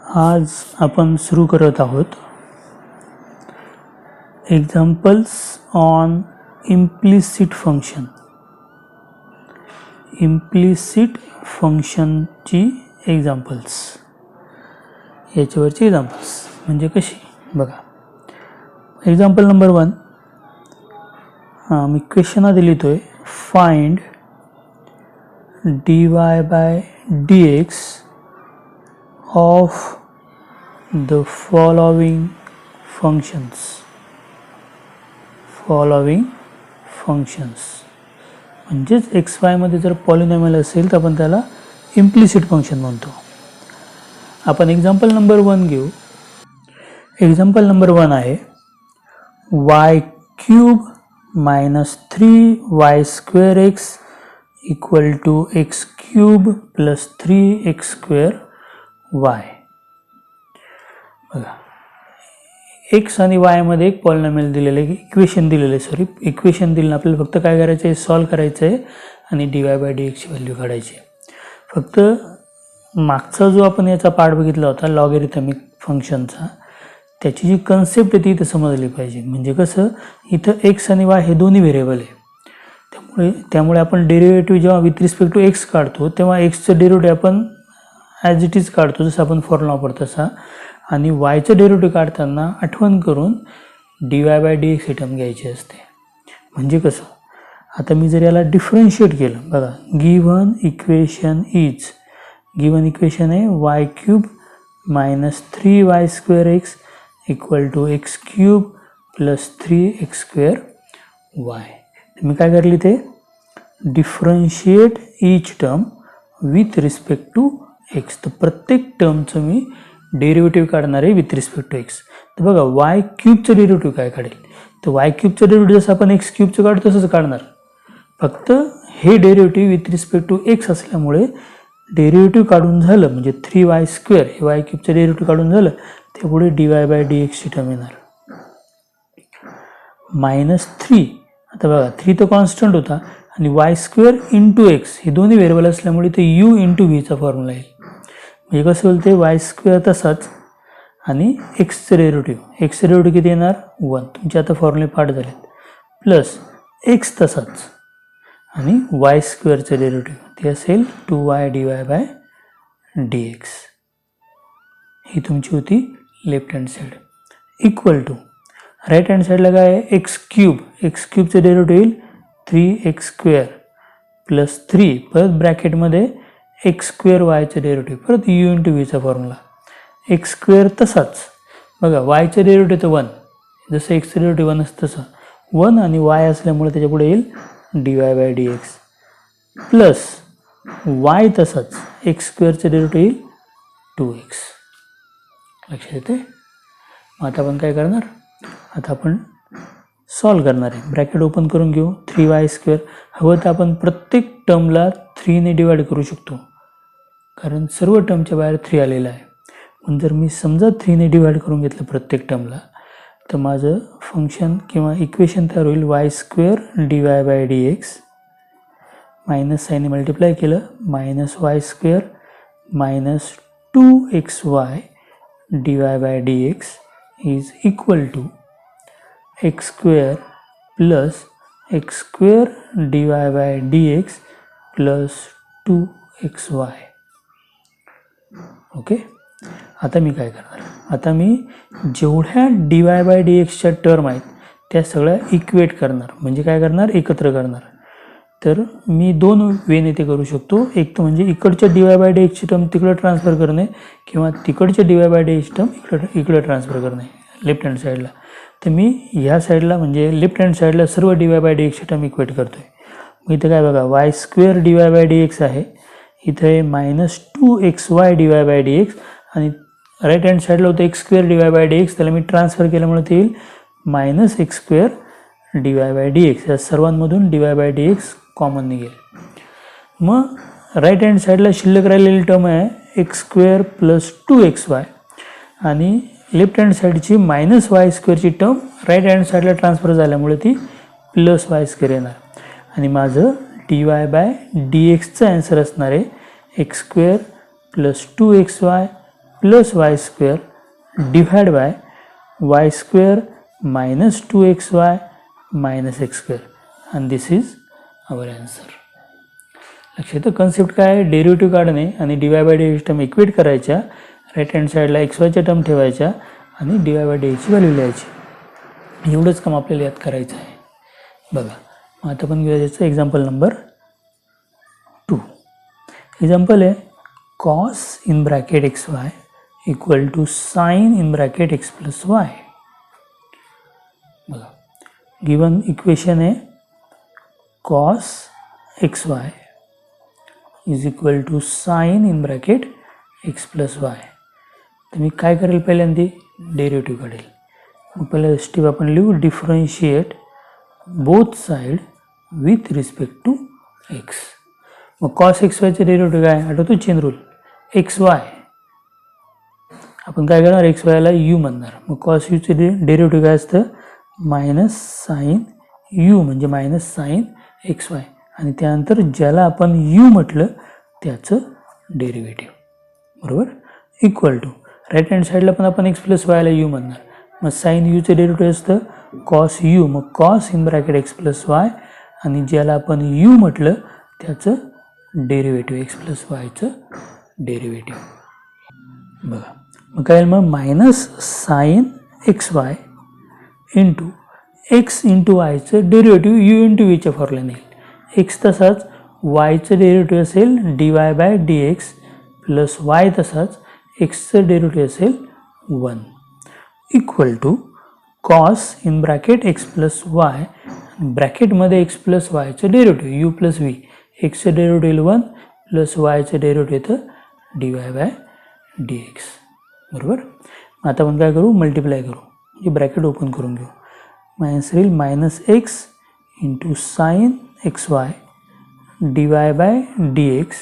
आज आपण सुरू करत आहोत examples on implicit function. Implicit फंक्शनची एक्झाम्पल्स, याच्यावरची एक्झाम्पल्स म्हणजे कशी बघा. एक्झाम्पल नंबर 1, मी क्वेश्चन आधी लिहितोय. Find dy by dx of the following functions. म्हणजेच एक्स वाय मध्ये जर पॉलिनॉमियल असेल तर आपण त्याला इम्प्लिसिट फंक्शन म्हणतो. आपण एक्झाम्पल नंबर 1 घेऊ. एक्झाम्पल नंबर 1 आहे y cube minus 3y square x equal to x cube plus 3x square Y. बघा, एक्स आणि वाय मध्ये एक पॉलिनॉमियल दिलेलं आहे, इक्वेशन दिलेलं आहे. इक्वेशन दिलं आपल्याला फक्त काय करायचं आहे, सॉल्व करायचं आहे आणि dy बाय dx ची व्हॅल्यू काढायची. फक्त मागचा जो आपण याचा पार्ट बघितला होता लॉगॅरिथमिक फंक्शनचा, त्याची जी कन्सेप्ट आहे ती इथं समजली पाहिजे. म्हणजे कसं, इथं एक्स आणि वाय हे दोन्ही व्हेरिएबल आहे. त्यामुळे आपण डेरिव्हेटिव्ह जेव्हा विथ रिस्पेक्ट टू एक्स काढतो तेव्हा एक्सचं डेरिव्हेटिव्ह आपण ॲज इट इज काढतो, जसं आपण फॉर्म्युला वापरतो तसा. आणि वायचं डेरिव्हेटिव्ह काढताना आठवण करून dy बाय dx ही टर्म घ्यायची असते. म्हणजे कसं, आता मी जर याला डिफरन्शिएट केलं, बघा, गिव्हन इक्वेशन आहे y cube minus 3y square x equal to x cube plus 3x square y. मी काय करली ते differentiate each term with respect to x. तर प्रत्येक टर्मचं मी डेरिव्हेटिव्ह काढणार आहे विथ रिस्पेक्ट टू एक्स. तर बघा, वाय क्यूबचं डेरिव्हेटिव्ह काय काढेल, तर वाय क्यूबचं डेरिव्हेटिव्ह जसं आपण एक्स क्यूबचं काढतो तसंच काढणार. फक्त हे derivative with respect to X असल्यामुळे डेरिव्हेटिव्ह काढून झालं म्हणजे 3y स्क्वेअर हे वाय क्यूबचं डेरिव्हेटिव्ह काढून झालं, ते पुढे dy बाय dx ची टर्म येणार. मायनस 3, आता बघा 3 तर कॉन्स्टंट होता आणि y स्क्वेअर इंटू एक्स हे दोन्ही व्हेरिएबल असल्यामुळे ते u इंटू व्हीचा फॉर्म्युला येईल. म्हणजे कसं होईल, ते y स्क्वेअर तसाच आणि एक्सचं डेरिव्हेटिव्ह किती येणार 1. तुमचे आता फॉर्म्युले पाठ झालेत. प्लस एक्स तसाच आणि y स्क्वेअरचं डेरिव्हेटिव्ह ते असेल 2y dy बाय dx. ही तुमची होती left hand side. Equal to right hand साईडला काय आहे, एक्स क्यूबचं डेरिव्हेटिव्ह येईल 3x स्क्वेअर प्लस 3 परत ब्रॅकेटमध्ये एक्स स्क्वेअर वायचं डेरिव्हेटिव्ह परत u इंटू व्हीचा फॉर्म्युला. एक्स स्क्वेअर तसाच, बघा वायचं डेरिव्हेटिव्ह तर 1, जसं एक्सचं डेरिव्हेटिव्ह 1 असतं तसं 1 आणि वाय असल्यामुळे त्याच्यापुढे येईल dy by dx plus Y तसाच एक्स स्क्वेअरचं डेरिव्हेटिव्ह येईल 2x. लक्षात येते. मग आता आपण काय करणार, आता आपण सॉल्व करणार आहे. ब्रॅकेट ओपन करून घेऊ. 3y स्क्वेअर हवं तर आपण प्रत्येक टर्मला 3 ने डिवाइड करू शकतो, कारण सर्व टर्मच्या बाहेर 3 आलेला आहे. पण जर मी समजा 3 ने डिवाइड करून घेतलं प्रत्येक टर्मला, तर माझं फंक्शन किंवा इक्वेशन तयार होईल y square dy by dx minus साईनने मल्टिप्लाय केलं minus y square minus 2xy dy by dx is equal to x square plus x square dy by dx plus 2xy. Okay. आता मी काय करणार, आता मी जेवढ्या dy बाय dxच्या term आहेत त्या सगळ्या इक्वेट करणार. म्हणजे काय करणार, एकत्र करणार. तर मी 2 वेने ते करू शकतो. एक तर म्हणजे इकडच्या dy बाय dxची टर्म तिकडे ट्रान्सफर करणे किंवा तिकडच्या dy बाय dx टर्म इकडे ट्रान्सफर करणे लेफ्ट हँड साईडला. तर मी ह्या साईडला म्हणजे लेफ्ट हँड साईडला सर्व dy बाय dx ची टर्म इक्वेट करतोय. मग इथं काय बघा, y square dy by dx आहे, इथं आहे minus 2xy dy by dx आणि राईट हँड साईडला होतं X square dy by dx, त्याला मी ट्रान्सफर केल्यामुळे ते येईल minus x square dy by dx. या सर्वांमधून dy बाय dx कॉमन निघेल. मग राईट हँड साईडला शिल्लक राहिलेली टर्म आहे एक्स स्क्वेअर प्लस 2xy आणि लेफ्ट हँड साईडची मायनस वाय स्क्वेअरची टर्म राईट हँड साईडला ट्रान्सफर झाल्यामुळे ती प्लस वाय स्क्वेअर येणार. आणि माझं dy बाय dxचं ॲन्सर असणार आहे x square plus 2xy plus y square divide by y square minus 2xy minus x square आणि दिस इज आवर आन्सर. लक्षात कन्सेप्ट काय आहे, डेरिव्हेटिव्ह काढणे आणि d y by d x term equate करायच्या, right hand साईडला x वायच्या term ठेवायच्या आणि डी वाय बाय डी एक्सची व्हॅल्यू लिहायची. एवढंच काम आपल्याला यात करायचं आहे. बघा मग आता आपण घेऊया त्याचं एक्झाम्पल नंबर 2. एक्झाम्पल आहे cos in bracket x y equal to sine in bracket x plus y. बघा गिवन इक्वेशन आहे cos x y is equal to sine in bracket x plus y. तर मी काय करेल पहिल्यांदा डेरिव्हेटिव्ह काढेल. मग पहिल्या स्टेप आपण लिहू differentiate both side with respect to x. मग कॉस एक्स वायचे डेरिव्हेटिव्ह काय आठवतो चेन रूल एक्स वाय आपण काय करणार एक्स वायला यू म्हणणार. मग कॉस यूचे डेरिव्हेटिव्ह काय असतं मायनस साइन यू म्हणजे मायनस साइन एक्स वाय आणि त्यानंतर ज्याला आपण यू म्हटलं त्याचं डेरिव्हेटिव्ह बरोबर इक्वल टू राईट हँड साईडला पण आपण एक्स प्लस वायला यू म्हणणार. मग साइन यूचं डेरिव्हेटिव्ह असतं कॉस यू मग cos in bracket x plus y आणि ज्याला आपण यू म्हटलं त्याचं डेरिव्हेटिव्ह एक्स प्लस वायचं डेरिव्हेटिव्ह. बघा मग काय मग minus sine x y into x into वायचं डेरिव्हेटिव्ह यू इंटू वीच्या फॉर्म्युल्याने येईल. एक्स तसाच वायचं डेरिव्हेटिव्ह असेल d y by d x plus Y तसाच एक्सचं डेरिव्हेटिव्ह असेल 1 equal to cos in bracket x plus Y ब्रॅकेटमध्ये एक्स प्लस वायचं डेरिव्हेटिव्ह यू प्लस व्ही एक्सचं डेरिव्हेटिव्ह 1 प्लस वायचं डेरिव्हेटिव्ह येतं d y by d x बरोबर. मग आता आपण काय करू मल्टिप्लाय करू म्हणजे ब्रॅकेट ओपन करून घेऊ. मायनस येईल minus x into sine x y d y by d x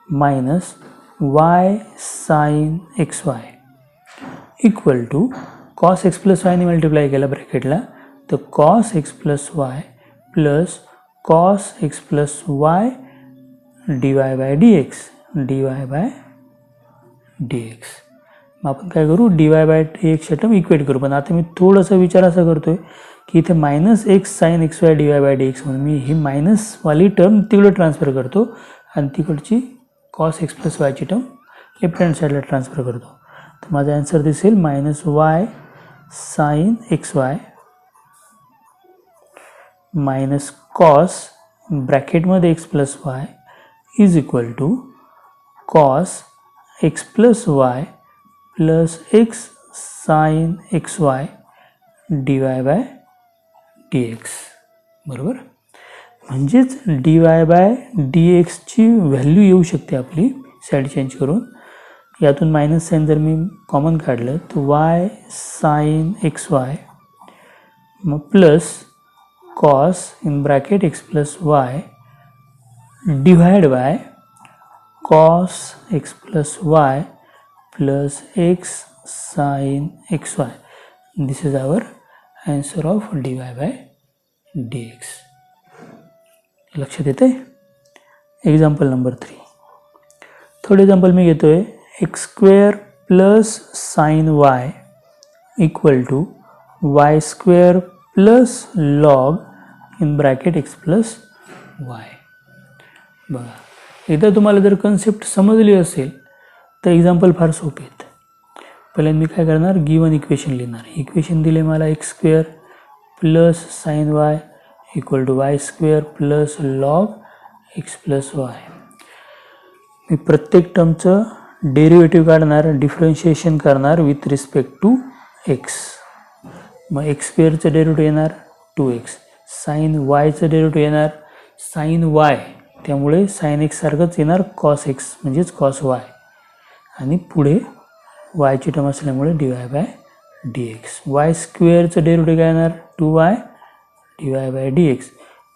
minus y sine x y equal to cos x plus वायने मल्टिप्लाय केला ब्रॅकेटला तर cos x plus Y plus cos x plus y d y by d x d y by d x. मग आपण काय करू d y by d एक्सच्या term equate करू. पण आता मी थोडासा विचार असा करतोय की इथे minus x sine x y d y by d x म्हणून मी ही मायनसवाली टर्म तिकडे ट्रान्सफर करतो आणि तिकडची कॉस एक्स प्लस वायची टर्म लेफ्ट हँड साईडला ट्रान्सफर करतो. तर माझा आन्सर दिसेल minus y sine x y minus cos ब्रॅकेटमध्ये x plus y is equal to cos x plus Y plus x sine x y d y by d x बरोबर. म्हणजेच d y by d एक्सची value येऊ शकते आपली side change करून. यातून minus sine जर मी कॉमन काढलं तर वाय साइन एक्स वाय मग plus cos in bracket x plus y divide by cos x plus Y plus x sine x y. This is our answer of d y by d x. लक्षात येते. Example number 3. Third example मी घेतोय x square plus sine y equal to y square plus log in bracket x plus y. बघा एकदा तुम्हाला जर concept समजली असेल तर एक्झाम्पल फार सोपे आहेत. पहिल्यांदा मी काय करणार गिवन इक्वेशन लिहिणार. इक्वेशन दिले मला x square plus sine y equal to y square plus log x plus y. मी प्रत्येक टर्मचं डेरिव्हेटिव्ह काढणार डिफरन्शिएशन करणार विथ रिस्पेक्ट टू एक्स. मग एक्स स्क्वेअरचं डेरिव्हेटिव्ह येणार 2x साइन वायचं डेरिव्हेटिव्ह येणार साइन वाय त्यामुळे साइन एक्स सारखंच येणार कॉस एक्स म्हणजेच कॉस वाय आणि पुढे वायची टर्म असल्यामुळे d y by d x. Y स्क्वेअरचं डेरिव्हेटिव्ह काय येणार 2y d y by d x.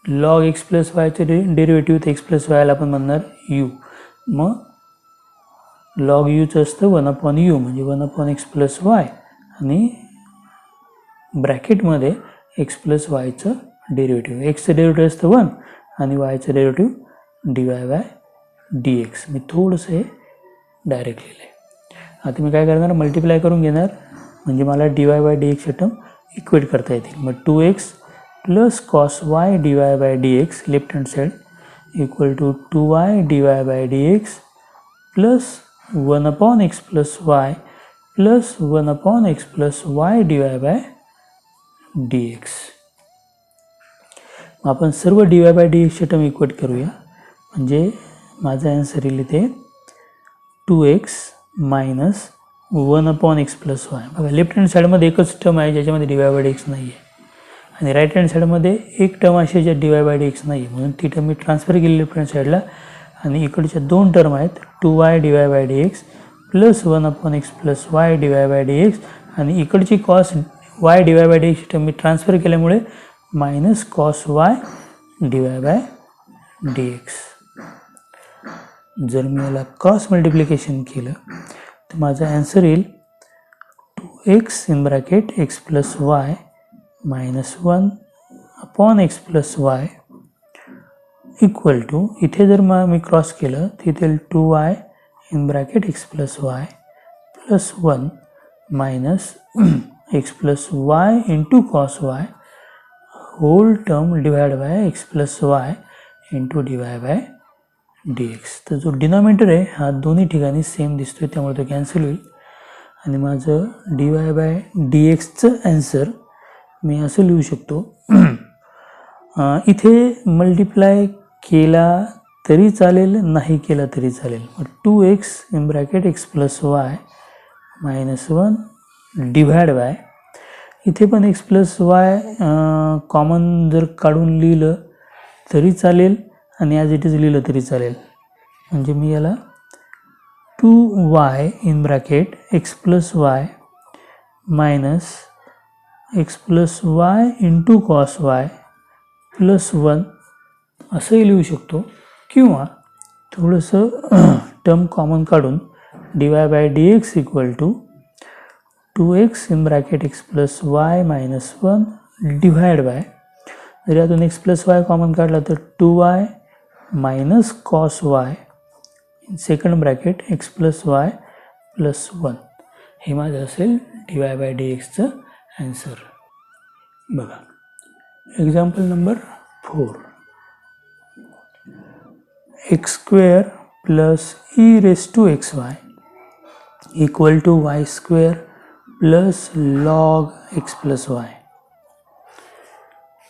Log x plus वायचं डेरिव्हेटिव्ह तर एक्स प्लस वायला आपण म्हणणार यू. मग लॉग यूचं असतं 1/u म्हणजे 1/x प्लस वाय आणि ब्रॅकेटमध्ये एक्स प्लस वायचं डेरिव्हेटिव्ह. एक्सचं डेरिव्हेटिव्ह असतं 1 आणि वायचं derivative d y by d x. मी थोडंसं हे डायरेक्ट लिहिलं आहे. आता मी काय करणार, मल्टिप्लाय करून घेणार, म्हणजे मला dy by dx term equate करता येतील. मग 2x plus cos y dy by dx left hand side equal to 2y dy by dx plus 1/x plus y plus 1/x plus y dy by dx. आपण सर्व dy by dx ची term equate करूया, म्हणजे माझा answer येईल इथे 2x minus 1/x plus y. बघा left hand साईडमध्ये एकच टर्म आहे ज्याच्यामध्ये dy बाय dx नाही आहे, आणि राईट हँड साईडमध्ये एक टर्म अशी आहे ज्यात dy बाय dx नाही आहे, म्हणून ती टर्म मी ट्रान्सफर केली लेफ्ट हँड साईडला. आणि इकडच्या दोन टर्म आहेत 2y dy by dx plus 1/x plus y dy by dx, आणि इकडची cos y dy by dx ची टर्म मी ट्रान्सफर केल्यामुळे minus cos y dy by dx. जर मी याला क्रॉस मल्टिप्लिकेशन केलं तर माझा आन्सर येईल 2x in bracket x plus y minus 1/x plus y equal to, इथे जर मी क्रॉस केलं तिथे 2y in bracket x plus Y plus 1 minus x plus y into cos y whole term divide by x plus y into dy by dx. तर जो denominator आहे हा दोन्ही ठिकाणी सेम दिसतोय, त्यामुळे तो कॅन्सल होईल, आणि माझं dy बाय dxचं आन्सर मी असं लिहू शकतो. इथे मल्टिप्लाय केला तरी चालेल, नाही केला तरी चालेल. 2x in bracket x plus y minus 1 divide bye, इथे पण x प्लस वाय कॉमन जर काढून लिहिलं तरी चालेल आणि ॲज इट इज लिहिलं तरी चालेल. म्हणजे मी याला 2y in bracket x plus y minus x plus y into cos y plus 1 असंही लिहू शकतो, किंवा थोडंसं टर्म कॉमन काढून dy by dx equal to 2x in bracket x plus y minus 1 divide by, जर यातून x प्लस वाय कॉमन काढला तर 2y minus cos y in second bracket x plus Y plus 1. हे माझं असेल dy by dxचं answer. बघा example number 4. x square plus e raise to x y equal to y square plus log x plus y.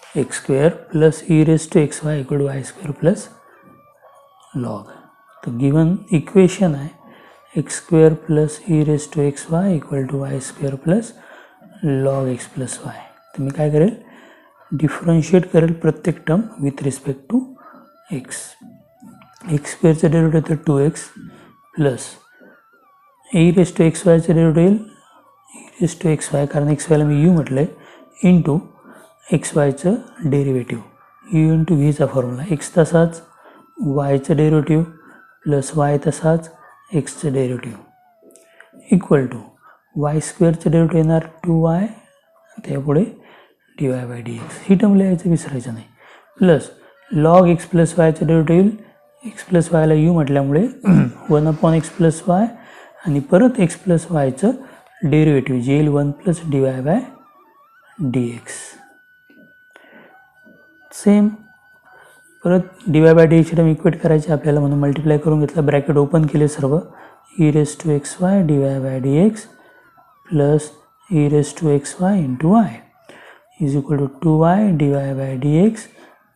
X square plus e raise to x y equal to y square plus log. तो given equation आहे x square plus e raise to x y equal to y square plus log x plus y. तर मी काय करेल, differentiate करेल प्रत्येक term with respect to x. X स्क्वेअरचं derivative तर 2x plus e raise to x वायचं derivative e raise to x y, कारण एक्स वायला मी यू म्हटलं आहे, इंटू एक्स वायचं डेरिव्हेटिव्ह यू इंटू व्हीचा फॉर्म्युला, एक्स तसाच वायचं डेरिव्हेटिव्ह प्लस वाय तसाच एक्सचं डेरिव्हेटिव्ह इक्वल टू वाय स्क्वेअरचं डेरिव्हेटिव्ह येणार 2y, त्यापुढे dy बाय dx. ही टर्म लिहायचं विसरायचं नाही, प्लस लॉग एक्स प्लस वायचं डेरिव्हेटिव्ह एक्स प्लस वायला यू म्हटल्यामुळे 1/x प्लस वाय, आणि परत एक्स प्लस वायचं डेरिव्हेटिव्ह जे येईल 1 plus dy by dx. Same परत dy बाय dx ची टर्म इक्वेट करायची आपल्याला, म्हणून मल्टिप्लाय करून घेतला, ब्रॅकेट ओपन केले सर्व, e raise to x y dy by dx plus e raise to x y into y is equal to 2y dy by dx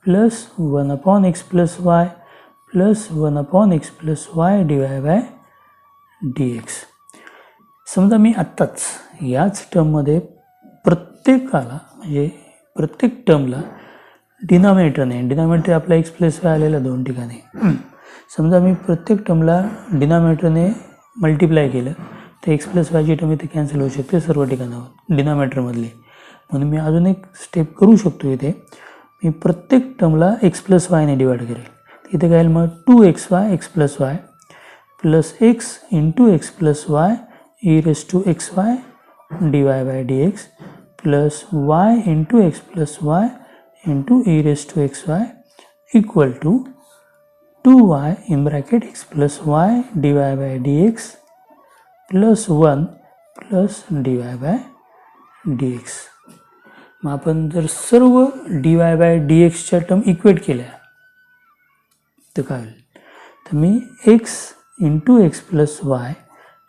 plus 1/x plus Y plus 1/x plus Y dy by dx. समजा मी आत्ताच याच टर्ममध्ये प्रत्येकाला, म्हणजे प्रत्येक टर्मला denominator आपला एक्स प्लस वाय आलेला दोन ठिकाणी, समजा मी प्रत्येक टर्मला डिनॉमिनेटरने मल्टिप्लाय केलं तर एक्स प्लस वायची टर्म इथे कॅन्सल होऊ शकते सर्व ठिकाणावर डिनॉमिनेटरमधली. म्हणून मी अजून एक स्टेप करू शकतो, इथे मी प्रत्येक टर्मला एक्स प्लस वायने डिवाइड करेल. इथे काय मग 2xy x plus Y plus x into x plus y e raise to x y dy by dx plus y into x plus y into e raise to x y equal to 2y in bracket x plus Y dy by dx plus 1 plus dy by dx. मग आपण जर सर्व dy by dxच्या term equate केल्या तर काय होईल, तर मी x into x plus y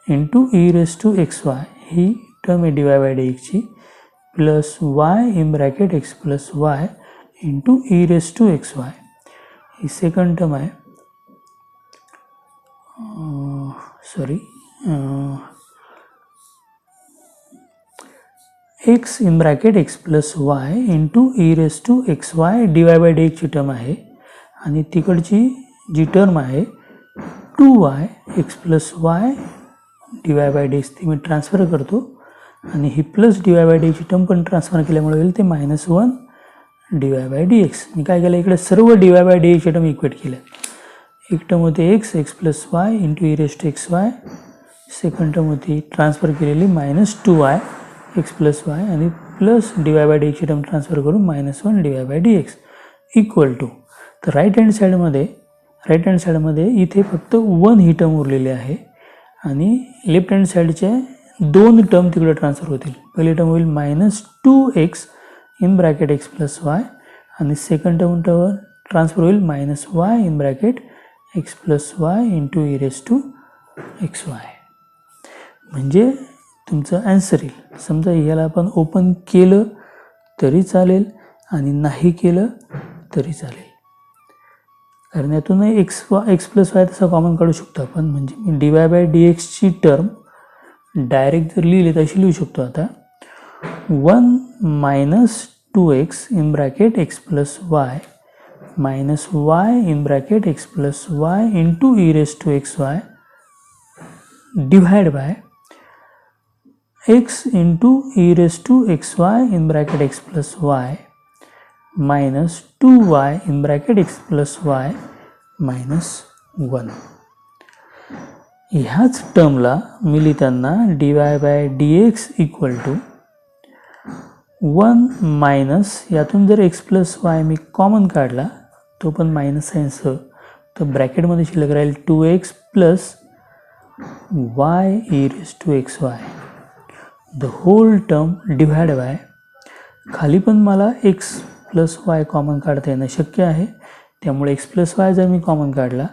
into e raise to x y ही टर्म आहे dy बाय dx ची, plus y in bracket x plus y into e raise to x y ही सेकंड टर्म आहे. X in bracket x plus y into e raise to x y d y by d एक्सची term आहे. आणि तिकडची जी term आहे 2y x plus y d y by d x ती मी ट्रान्सफर करतो आणि ही plus d y by d एक्सची टर्म पण ट्रान्सफर केल्यामुळे होईल ते -1 d y by d x. मी काय केलं, इकडे सर्व डी वाय बाय डी एक्सची टर्म इक्वेट केल्या. एक टर्म होती x plus y into e raise to x y, second term होती ट्रान्सफर केलेली -2y एक्स प्लस वाय आणि plus d y by d एक्सची टर्म ट्रान्सफर करून -1 d y by d x equal to. तर right hand साईडमध्ये इथे फक्त 1 ही term उरलेली आहे आणि लेफ्ट हँड साईडच्या 2 टर्म तिकडे ट्रान्सफर होतील. पहिली टर्म होईल -2x in bracket x plus y आणि सेकंड टर्म ट्रान्सफर होईल -y in bracket x plus y into e raise to x y. म्हणजे तुमचं ॲन्सर येईल. समजा याला आपण ओपन केलं तरी चालेल आणि नाही केलं तरी चालेल, कारण यातून एक्स प्लस वाय तसा कॉमन काढू शकतो आपण. म्हणजे मी डी वाय बाय डी एक्सची टर्म डायरेक्ट जर लिहिली तर अशी लिहू शकतो. आता 1 - 2x in bracket x plus y -y in bracket x plus y into e raise to x y divide by x into e raise to x y in bracket x plus y -2y in bracket x plus y -1. ह्याच टर्मला मी लिहिताना d y by d x equal to 1 - यातून जर x plus y मी common काढला तो पण मायनस साईनसह, तर ब्रॅकेटमध्ये शिल्लक राहील 2x plus y e raise to x y the whole term divide by, खाली पण मला एक्स प्लस वाय कॉमन काढता येणं शक्य आहे, त्यामुळे एक्स प्लस वाय जर मी कॉमन काढला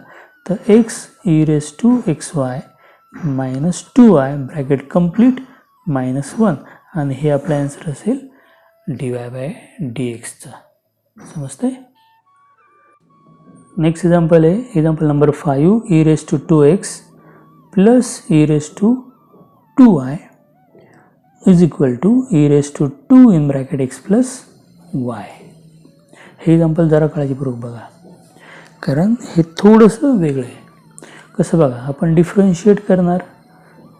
तर x e raise to x y -2y bracket complete -1 आणि हे आपला आन्सर असेल डी वाय बाय डी एक्सचा. समजते. नेक्स्ट एक्झाम्पल आहे example number 5. E raise to 2x plus e raise to 2y is equal to e raise to 2 in bracket x plus y. हे example जरा काळजीपूर्वक बघा, कारण हे थोडंसं वेगळं आहे. कसं बघा, आपण डिफरन्शिएट करणार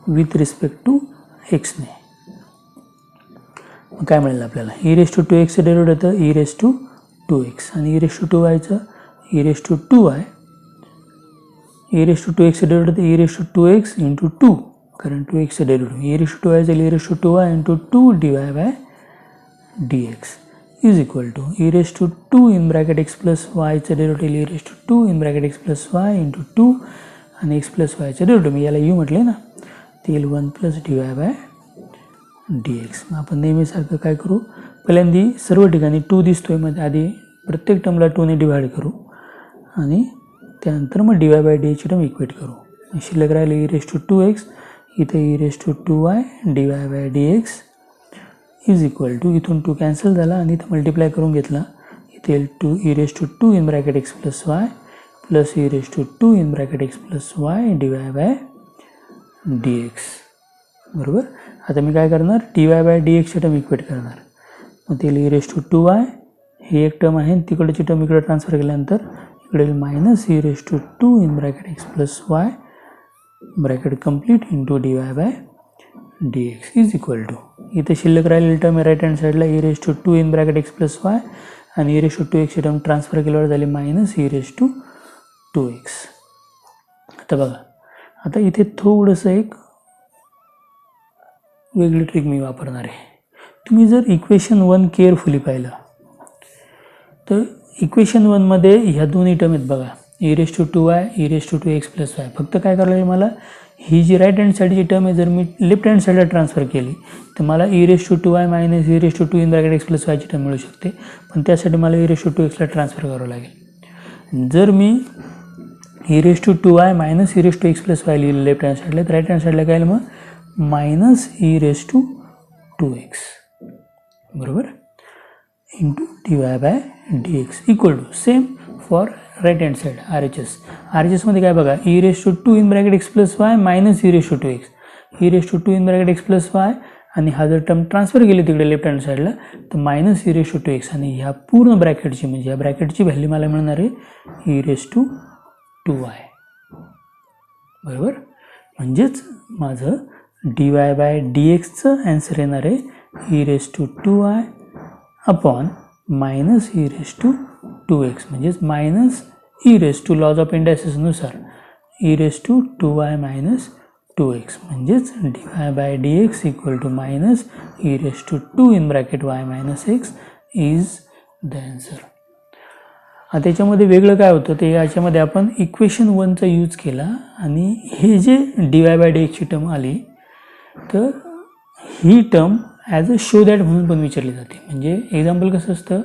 विथ रिस्पेक्ट टू एक्सने. मग काय मिळेल आपल्याला, e raise to 2x derivative येतं ई रेस टू 2x आणि ई रेस टू 2yचं e raise to 2y. E raise to 2x derivative e raise to 2x into 2, कारण 2x derivative e raise to 2y e raise to 2y into 2 d y by d x is equal to e raise to 2 in bracket x plus वायचं derivative e raise to 2 in bracket x plus y into 2 आणि x plus वायचं derivative मी याला you म्हटले ना, ते येईल 1 plus d y by d x. मग आपण नेहमीसारखं काय करू, पहिल्यांदा सर्व ठिकाणी 2 दिसतोय मध्ये आधी प्रत्येक टर्मला 2ने डिवाइड करू आणि त्यानंतर मग डी वाय बाय डी एक्सची टर्म इक्वेट करू. शिल्लक राहिले ई रेस टू 2x, इथे e raise to 2y d y by d x is equal to, इथून 2 कॅन्सल झाला आणि इथं मल्टिप्लाय करून घेतला, इथे येईल 2 e raise to 2 in bracket x plus Y plus e raise to 2 in bracket x plus y d y by d x. बरोबर. आता मी काय करणार, डी वाय बाय डी एक्सची टर्म इक्वेट करणार. मग ते ई रेस टू 2y ही एक टर्म आहे, तिकडची टर्म इकडे ट्रान्सफर केल्यानंतर इकडे येईल minus e raise to 2 in bracket x plus y bracket complete into d y by d x is equal to, इथे शिल्लक राहिलेली टर्म राईट हँड साईडला e raise to 2 in bracket x plus y आणि e raise to 2x term transfer केल्यावर झाली minus e raise to 2x. आता बघा, आता इथे थोडंसं एक वेगळी ट्रिक मी वापरणार आहे. तुम्ही जर इक्वेशन 1 केअरफुली पाहिलं तर इक्वेशन 1मध्ये ह्या दोन्ही टर्म आहेत बघा, e raise to 2y e raise to 2x plus y. फक्त काय करायला लागेल मला, ही जी राईट हँड साईडची टर्म आहे जर मी लेफ्ट हँड साईडला ट्रान्सफर केली तर मला e⁻² minus e⁻² in bracket x plus वायची टर्म मिळू शकते, पण त्यासाठी मला e⁻² एक्सला ट्रान्सफर करावं लागेल. जर मी e⁻² minus e⁻x plus Y लिहिलं लेफ्ट हँड साईडला तर राईट हँड साईडला काय मग मायनस e⁻²x बरोबर into dy/dx equal to same for right hand side RHS मध्ये काय बघा e⁻² in bracket x plus y minus e⁻²x e⁻² in bracket x plus y आणि हा जर टर्म ट्रान्सफर केली तिकडे लेफ्ट हँड साईडला तर मायनस e⁻² आणि ह्या पूर्ण ब्रॅकेटची म्हणजे या ब्रॅकेटची व्हॅल्यू मला मिळणार आहे e⁻² बरोबर. म्हणजेच माझं dy/dxचं ॲन्सर येणार आहे e⁻² अपॉन मायनस e⁻²x म्हणजेच मायनस लॉज ऑफ इंडायसेसनुसार e⁻² मायनस 2x म्हणजेच dy/dx equal to minus e⁻² in bracket y minus x is the answer. आता याच्यामध्ये वेगळं काय होतं ते याच्यामध्ये आपण इक्वेशन 1चा यूज केला आणि हे जे dy/dxची टर्म आली तर ही term as a show that म्हणून पण विचारली जाते. म्हणजे एक्झाम्पल कसं असतं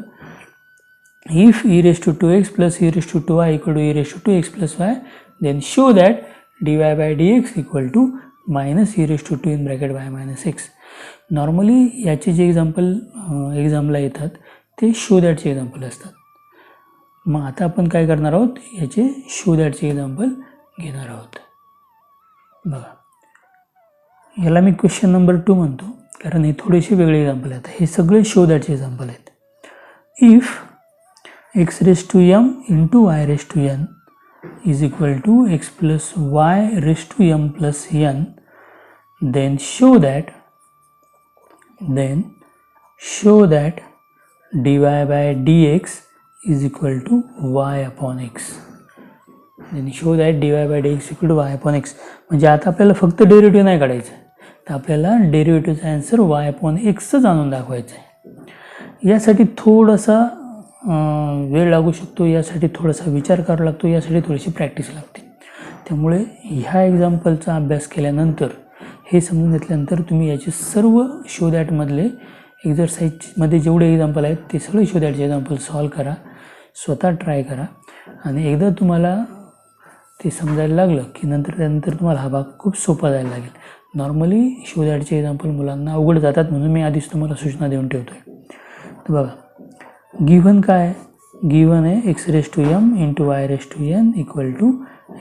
if e⁻²x plus e⁻² equal to e⁻x plus y then show that dy/dx equal to minus e⁻² in bracket y minus x. Normally याचे जे एक्झामला येतात ते शो दॅटचे एक्झाम्पल असतात. मग आता आपण काय करणार आहोत याचे शो दॅटचे एक्झाम्पल घेणार आहोत. बघा याला मी क्वेश्चन नंबर 2 म्हणतो कारण हे थोडेसे वेगळे एक्झाम्पल आहेत. हे सगळे शो दॅटचे एक्झाम्पल आहेत. If x⁻m into y⁻n is equal to x plus y⁻m plus n then show that dy/dx is equal to y upon x. then show that dy/dx equal to y upon x. म्हणजे आता आपल्याला फक्त derivative नाही काढायचं तर आपल्याला डेरिव्हेटिव्हचा answer y upon xच आणून दाखवायचं आहे. यासाठी थोडासा वेळ लागू शकतो, यासाठी थोडासा विचार करावा लागतो, यासाठी थोडीशी प्रॅक्टिस लागते. त्यामुळे ह्या एक्झाम्पलचा अभ्यास केल्यानंतर हे समजून घेतल्यानंतर तुम्ही याचे सर्व शो दॅटमधले एक्झरसाईजमध्ये जेवढे एक्झाम्पल आहेत ते सगळे शो दॅटचे एक्झाम्पल सॉल्व करा, स्वतः ट्राय करा आणि एकदा तुम्हाला ते समजायला लागलं की त्यानंतर तुम्हाला हा भाग खूप सोपा जायला लागेल. नॉर्मली शो दॅटचे एक्झाम्पल मुलांना अवघड जातात म्हणून मी आधीच तुम्हाला सूचना देऊन ठेवतो आहे. तर बघा गिव्हन काय गिव्हन आहे x⁻m into y⁻n equal to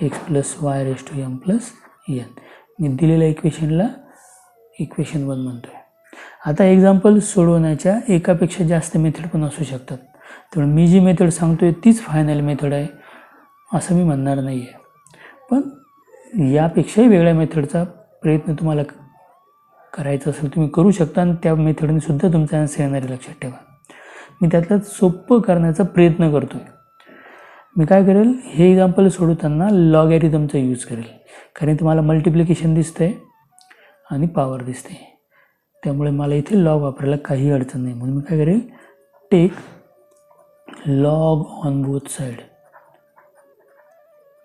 x plus y⁻m plus n. मी दिलेल्या इक्वेशनला इक्वेशन 1 म्हणतो आहे. आता एक्झाम्पल सोडवण्याच्या एकापेक्षा जास्त मेथड पण असू शकतात. त्यामुळे मी जी मेथड सांगतो आहे तीच फायनल मेथड आहे असं मी म्हणणार नाही आहे, पण यापेक्षाही वेगळ्या मेथडचा प्रयत्न तुम्हाला करायचा असेल तुम्ही करू शकता आणि त्या मेथडने सुद्धा तुमचा आन्सर येणार आहे. लक्षात ठेवा मी त्यातलं सोपं करण्याचा प्रयत्न करतो आहे. मी काय करेल हे एक्झाम्पल सोडवताना लॉगॅरिथमचा यूज करेल कारण तुम्हाला मल्टिप्लिकेशन दिसतंय आणि पॉवर दिसते त्यामुळे मला इथे लॉग वापरायला काही अडचण नाही. म्हणून मी काय करेल take log on both side.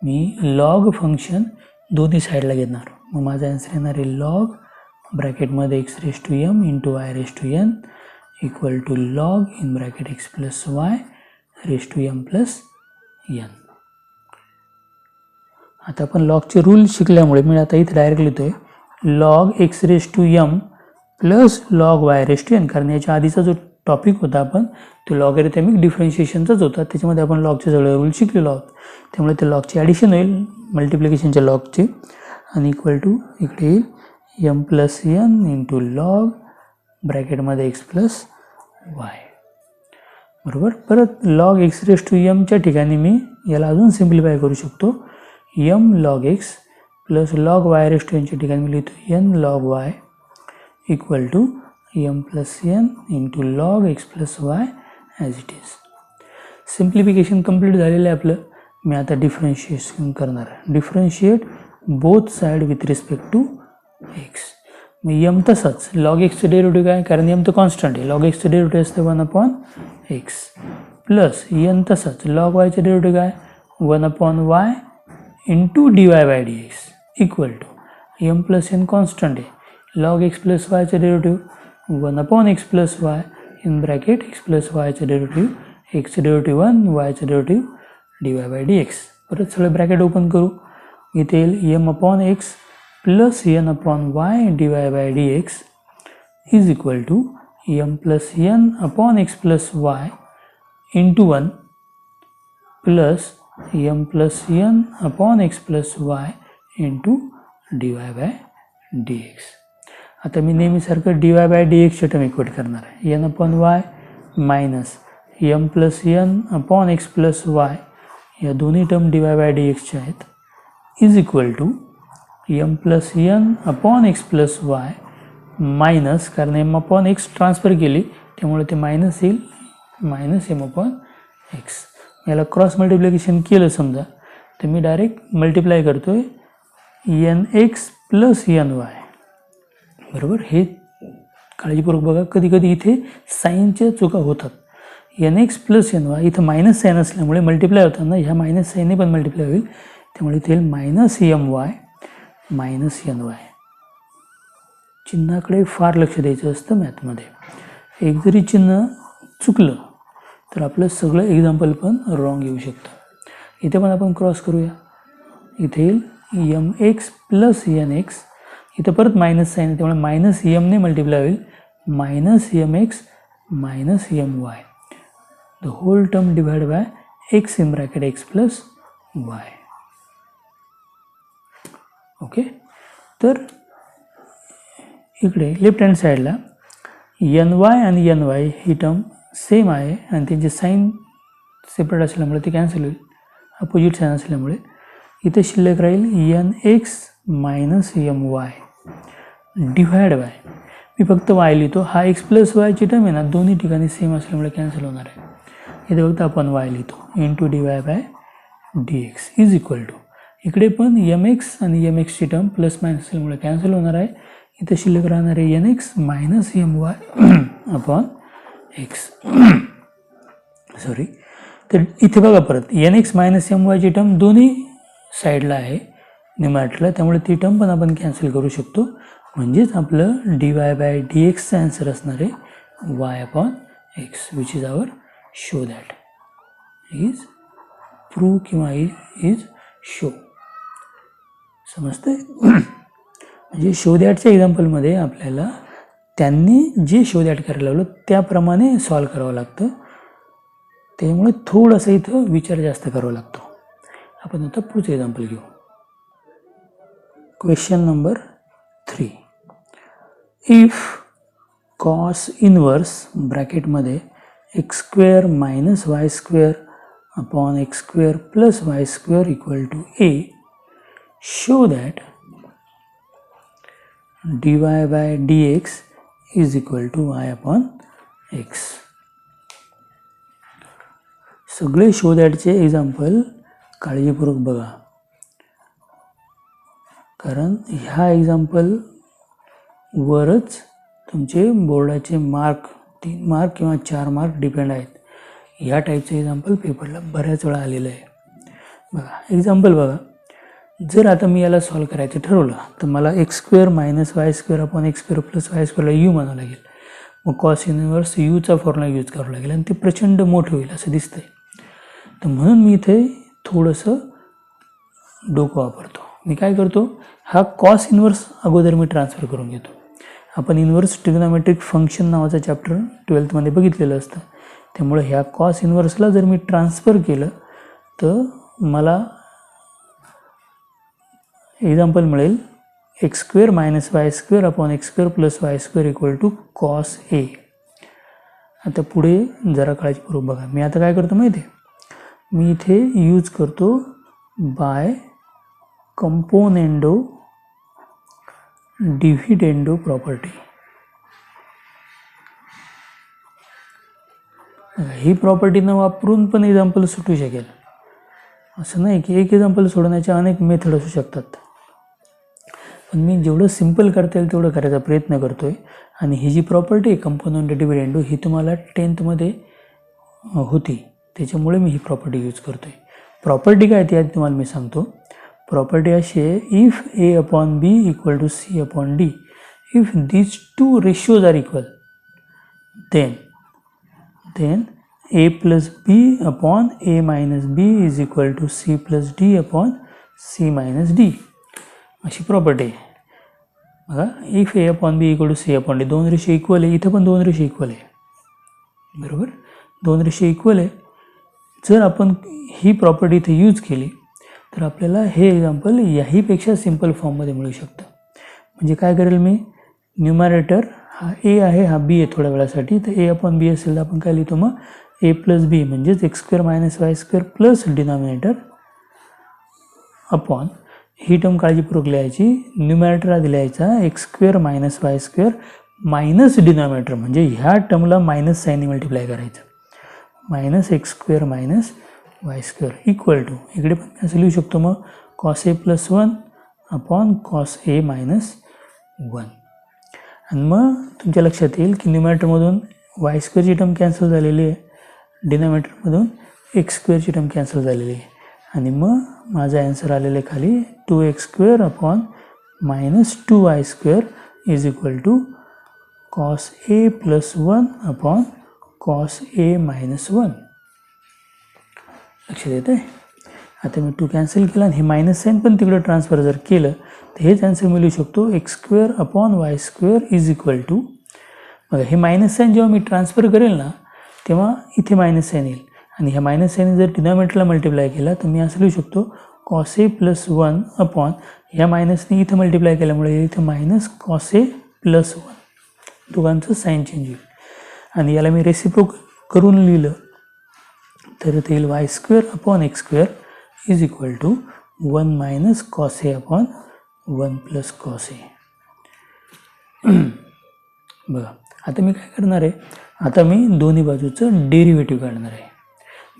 मी लॉग फंक्शन दोन्ही साईडला घेणार. मग माझा आन्सर येणार आहे लॉग ब्रॅकेटमध्ये x⁻m into y⁻n equal to log in bracket x plus y⁻m plus n. आता आपण लॉगचे रूल शिकल्यामुळे मी आता इथे डायरेक्ट लिहितोय log x⁻m plus log y⁻n कारण याच्या आधीचा जो टॉपिक होता आपण तो लॉगॅरिथमिक डिफरन्शिएशनचाच होता. त्याच्यामध्ये आपण लॉगचे सगळे रूल शिकलेलो आहोत. त्यामुळे ते लॉगचे ॲडिशन होईल मल्टिप्लिकेशनच्या लॉगचे आणि इक्वल टू इकडे येईल m plus n into log ब्रॅकेटमध्ये x प्लस y बरोबर. परत लॉग x⁻mच्या ठिकाणी मी याला अजून सिम्प्लिफाय करू शकतो. m log x plus log y⁻nच्या ठिकाणी मी लिहितो n log y equal to m plus n into log x plus y as it is. Simplification complete झालेलं आहे आपलं. मी आता डिफरन्शिएशन करणार आहे. Differentiate both side with respect to x. मग m तसंच लॉग एक्सचं डेरिव्हेटिव्ह काय कारण m तर कॉन्स्टंट आहे. लॉग एक्सचं डेरिव्हेटिव्ह असतं 1/x प्लस n तसंच लॉग वायचं डेरिव्हेटिव्ह काय 1/y into dy/dx equal to m plus n constant आहे, लॉग एक्स प्लस वायचं derivative 1 upon x plus y in bracket x plus वायचं डेरिव्हेटिव्ह, एक्सचं डेरिव्हेटिव्ह 1, वायचं derivative dy by d x. परत सगळे ब्रॅकेट ओपन करू. इथे येईल m upon x plus n upon y dy by d x is equal to m plus n upon x plus y into 1 plus m plus n upon x plus y into dy by d x. आता मी नेहमीसारखं dy by d एक्सची term equate करणार आहे. N upon y minus m plus n upon x plus y या दोन्ही term dy by d एक्सच्या आहेत is equal to m plus n upon x plus y minus, कारण m upon x transfer केली त्यामुळे ते मायनस येईल, minus m upon x. याला क्रॉस मल्टिप्लिकेशन केलं समजा तर मी डायरेक्ट मल्टिप्लाय करतो आहे n x plus n y बरोबर. हे काळजीपूर्वक बघा, कधी कधी इथे साईनच्या चुका होतात. N x plus n y इथं मायनस साईन असल्यामुळे मल्टिप्लाय होताना ह्या मायनस साईनने पण मल्टिप्लाय होईल, त्यामुळे इथे येईल minus m y minus n y. चिन्हाकडे फार लक्ष द्यायचं असतं मॅथमध्ये. एक जरी चिन्ह चुकलं तर आपलं सगळं एक्झाम्पल पण रॉंग येऊ शकतं. इथे पण आपण क्रॉस करूया. इथे येईल m x plus n x, इथं परत मायनस साईन आहे त्यामुळे मायनस एमने मल्टिप्लाय होईल, minus m x minus m y, the whole term divide by x in bracket x plus y. Okay, तर इकडे लेफ्ट हँड साईडला एन वाय आणि एन वाय ही टर्म सेम आहे आणि त्यांची साईन सेपरेट असल्यामुळे ते कॅन्सल होईल, अपोजिट साईन असल्यामुळे. इथे शिल्लक राहील n x minus m y divide by, मी फक्त वाय लिहितो, हा एक्स प्लस वायची टर्म आहे ना दोन्ही ठिकाणी सेम असल्यामुळे कॅन्सल होणार आहे. इथे फक्त आपण वाय लिहितो into dy by d x is equal to, इकडे पण एम एक्स आणि एम एक्सची टर्म प्लस मायनस असल्यामुळे कॅन्सल होणार आहे. इथे शिल्लक राहणार आहे n x minus m y upon x. Sorry, तर इथे बघा परत एन एक्स मायनस एम वायची टर्म दोन्ही साईडला आहे न्यूमरेटरला, त्यामुळे ती टर्म पण आपण कॅन्सल करू शकतो. म्हणजेच आपलं dy बाय डी एक्सचा आन्सर असणार आहे y upon x, which is our show that is prove किंवा इज शो. समजतंय? म्हणजे शो दॅटच्या एक्झाम्पलमध्ये आपल्याला त्यांनी जे शो दॅट करायला लावलं त्याप्रमाणे सॉल्व करावं लागतं, त्यामुळे थोडंसं इथं विचार जास्त करावा लागतो. आपण आता पुढचं एक्झाम्पल घेऊ. Question number 3. If cos inverse ब्रॅकेटमध्ये x square minus y square upon x square plus y square equal to a, show that dy by d x is equal to y upon x. सगळे show दॅटचे example काळजीपूर्वक बघा, कारण ह्या example वरच तुमचे बोर्डाचे मार्क 3 मार्क किंवा 4 मार्क डिपेंड आहेत. ह्या टाईपचे एक्झाम्पल पेपरला बऱ्याच वेळा आलेलं आहे. बघा एक्झाम्पल बघा, जर आता मी याला सॉल्व करायचं ठरवलं तर मला x square minus y square upon x square plus y स्क्वेअरला यू म्हणावं लागेल. मग कॉस इनवर्स यूचा फॉर्म्युला यूज करावा लागेल आणि ते प्रचंड मोठं होईल असं दिसतंय. तर म्हणून मी इथे थोडंसं डोकं वापरतो. मी काय करतो, हा कॉस इनवर्स अगोदर मी ट्रान्सफर करून घेतो. आपण इनवर्स ट्रिग्नोमेट्रिक फंक्शन नावाचं चॅप्टर 12th बघितलेलं असतं, त्यामुळे ह्या कॉस इनवर्सला जर मी ट्रान्सफर केलं तर मला एक्झाम्पल मिळेल x square minus y square upon x square plus y square equal to cos a. आता पुढे जरा काळजीपूर्वक बघा, मी आता काय करतो माहिती आहे, मी इथे यूज करतो बाय कंपोनेंडो डिव्हिडेंडो प्रॉपर्टी. ही प्रॉपर्टी न वापरून पण एक्झाम्पल सुटू शकेल, असं नाही की एक एक्झाम्पल सोडवण्याच्या अनेक मेथड असू शकतात. पण मी जेवढं सिम्पल करता येईल तेवढं करायचा प्रयत्न करतो आहे. आणि ही जी प्रॉपर्टी आहे कंपोनेंडो डिव्हिडेंडो ही तुम्हाला 10th होती, त्याच्यामुळे मी ही प्रॉपर्टी यूज करतो आहे. प्रॉपर्टी काय ती आधी तुम्हाला मी सांगतो. प्रॉपर्टी अशी आहे, if a upon b equal to c upon d, if these two ratios are equal, then a plus b upon a minus b is equal to c plus d upon c minus d, अशी property आहे. बघा, if a upon b equal to c upon d, दोन रेषे equal आहे, इथं पण दोन रेषे इक्वल आहे, बरोबर, दोन रेषे इक्वल आहे. जर आपण ही प्रॉपर्टी इथे यूज केली तर आपल्याला हे एक्झाम्पल याहीपेक्षा सिंपल फॉर्ममध्ये मिळू शकतं. म्हणजे काय करेल मी, न्यूमरेटर हा ए आहे, हा बी आहे थोड्या वेळासाठी, तर ए अपॉन बी असेल तर आपण काय लिहितो मग, ए प्लस बी म्हणजेच x square minus y square plus denominator upon, ही टर्म काळजीपूर्वक लिहायची, न्यूमरेटर आधी लिहायचा x square minus y square minus denominator, म्हणजे ह्या टर्मला मायनस साईनने मल्टिप्लाय करायचं, minus x square minus y square equal to, इकडे पण असं लिहू शकतो मग, cos a plus 1 upon cos a minus 1. आणि मग तुमच्या लक्षात येईल की न्यूमरेटरमधून वाय स्क्वेअरची टर्म कॅन्सल झालेली आहे, डिनॉमिनेटरमधून एक्स स्क्वेअरची टर्म कॅन्सल झालेली आहे, आणि मग माझा ॲन्सर आलेला आहे खाली 2x square upon minus 2y square is equal to cos a plus 1 upon cos a minus 1. लक्षात येतं आहे. आता मी 2 कॅन्सल केला आणि हे मायनस साईन पण तिकडं ट्रान्सफर जर केलं तर हेच ॲन्सर मिळू शकतो, x square upon y square is equal to, बघा हे मायनस साईन जेव्हा मी ट्रान्सफर करेल ना तेव्हा इथे मायनस साईन येईल, आणि ह्या मायनस साईन जर डिनॉमिनेटरला मल्टिप्लाय केला तर मी असं लिहू शकतो, कॉस ए प्लस 1 अपॉन, ह्या मायनसने इथं मल्टिप्लाय केल्यामुळे इथं मायनस कॉस ए प्लस 1, दोघांचं साईन चेंज होईल. आणि याला मी रेसिप्रोक करून लिहिलं तर इथे येईल y square upon x square is equal to 1 minus cos a upon 1 plus cos a. बघा, आता मी काय करणार आहे, आता मी दोन्ही बाजूचं डेरिव्हेटिव्ह काढणार आहे.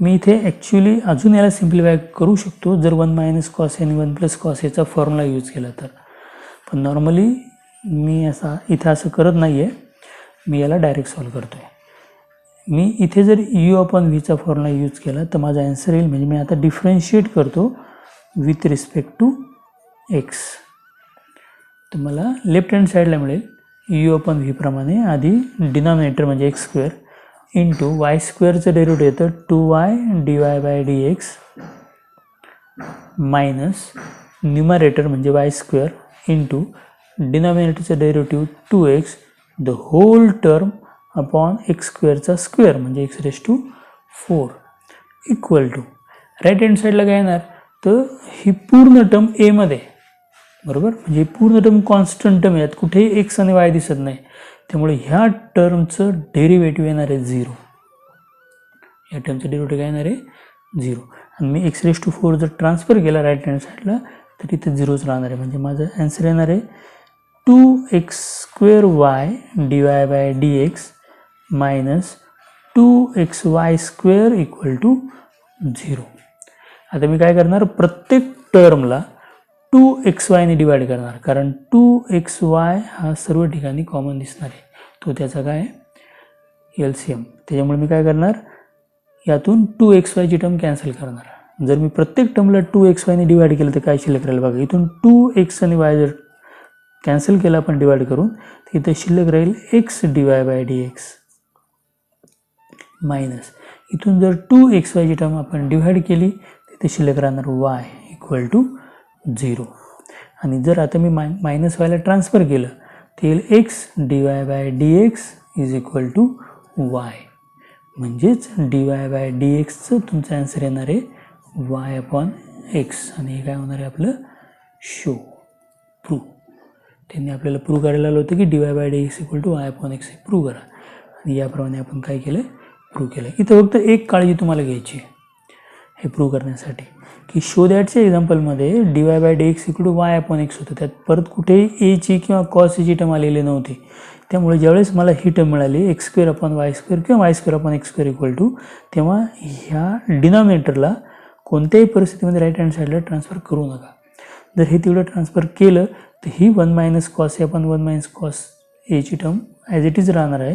मी इथे ॲक्च्युली अजून याला सिम्प्लिफाय करू शकतो जर 1 मायनस कॉस ए आणि 1 प्लस कॉस एचा फॉर्म्युला यूज केला तर, पण नॉर्मली मी इथं असं करत नाही आहे, मी याला डायरेक्ट सॉल्व करतो आहे. मी इथे जर यू अपॉन व्हीचा फॉर्म्युला यूज केला तर माझा ॲन्सर येईल, म्हणजे मी आता डिफरन्शिएट करतो विथ रिस्पेक्ट टू एक्स, तर मला लेफ्ट हँड साईडला मिळेल यू अपॉन व्ही प्रमाणे, आधी डिनॉमिनेटर म्हणजे एक्स स्क्वेअर इंटू वाय स्क्वेअरचं डेरिव्हेटिव्ह येतं 2y dy by dx minus numerator म्हणजे वाय स्क्वेअर इंटू डिनॉमिनेटरचं derivative 2x the whole term upon x स्क्वेअरचा स्क्वेअर म्हणजे x raise to 4 equal to, right hand साईडला काय येणार तर ही पूर्ण टर्म एमध्ये, बरोबर, म्हणजे पूर्ण टर्म कॉन्स्टंट टर्म यात कुठेही एक्स आणि वाय दिसत नाही, त्यामुळे ह्या टर्मचं डेरिव्हेटिव्ह येणार आहे 0, या टर्मचं डेरिव्हेटिव्ह काय येणार आहे 0. आणि मी एक्स रेस टू 4 जर ट्रान्सफर केला राईट हँड साईडला तर इथे 0च राहणार आहे, म्हणजे माझं ॲन्सर येणार आहे 2x square y dy by dx minus 2xy square equal to 0. आता मी काय करणार, प्रत्येक टर्मला 2xy डिवाइड करणार, कारण 2xy हा सर्व ठिकाणी कॉमन दिसणार आहे, तो त्याचा काय LCM, त्याच्यामुळे मी काय करणार, यातून 2xy टर्म कॅन्सल करणार. जर मी प्रत्येक टर्मला 2xy डिवाइड केलं तर काय शिल्लक राहील बघा, इथून 2x आणि y जर कॅन्सल केला आपण डिवाइड करून तर इथे शिल्लक राहील x dy by dx minus, इथून जर 2xy ची टर्म आपण डिवाइड केली तिथे शिल्लक राहणार y इक्वल टू 0. आणि जर आता मी मायनस वायला ट्रान्सफर केलं ते येईल x dy by dx is equal to y, म्हणजेच dy बाय dxचं तुमचं ॲन्सर येणार आहे y अपॉन x, आणि हे काय होणार आहे आपलं शो प्रूव्ह. त्यांनी आपल्याला प्रूव्ह करायला आलं होतं की dy by dx equal to y upon x हे प्रूव्ह करा, आणि याप्रमाणे आपण काय केलं, प्रूव्ह केलं. इथं फक्त एक काळजी तुम्हाला घ्यायची हे प्रूव्ह करण्यासाठी की शो दॅटच्या एक्झाम्पलमध्ये dy by dx equal to y upon x होतं, त्यात परत कुठेही एची किंवा कॉस एची टर्म आलेली नव्हती, त्यामुळे ज्यावेळेस मला ही टर्म मिळाली x square upon y square किंवा y square upon x square equal to, तेव्हा ह्या डिनॉमिनेटरला कोणत्याही परिस्थितीमध्ये राईट हँड साईडला ट्रान्सफर करू नका. जर हे तेवढं ट्रान्सफर केलं तर ही 1 minus cos a upon 1 minus cos एची टर्म ॲज इट इज राहणार आहे,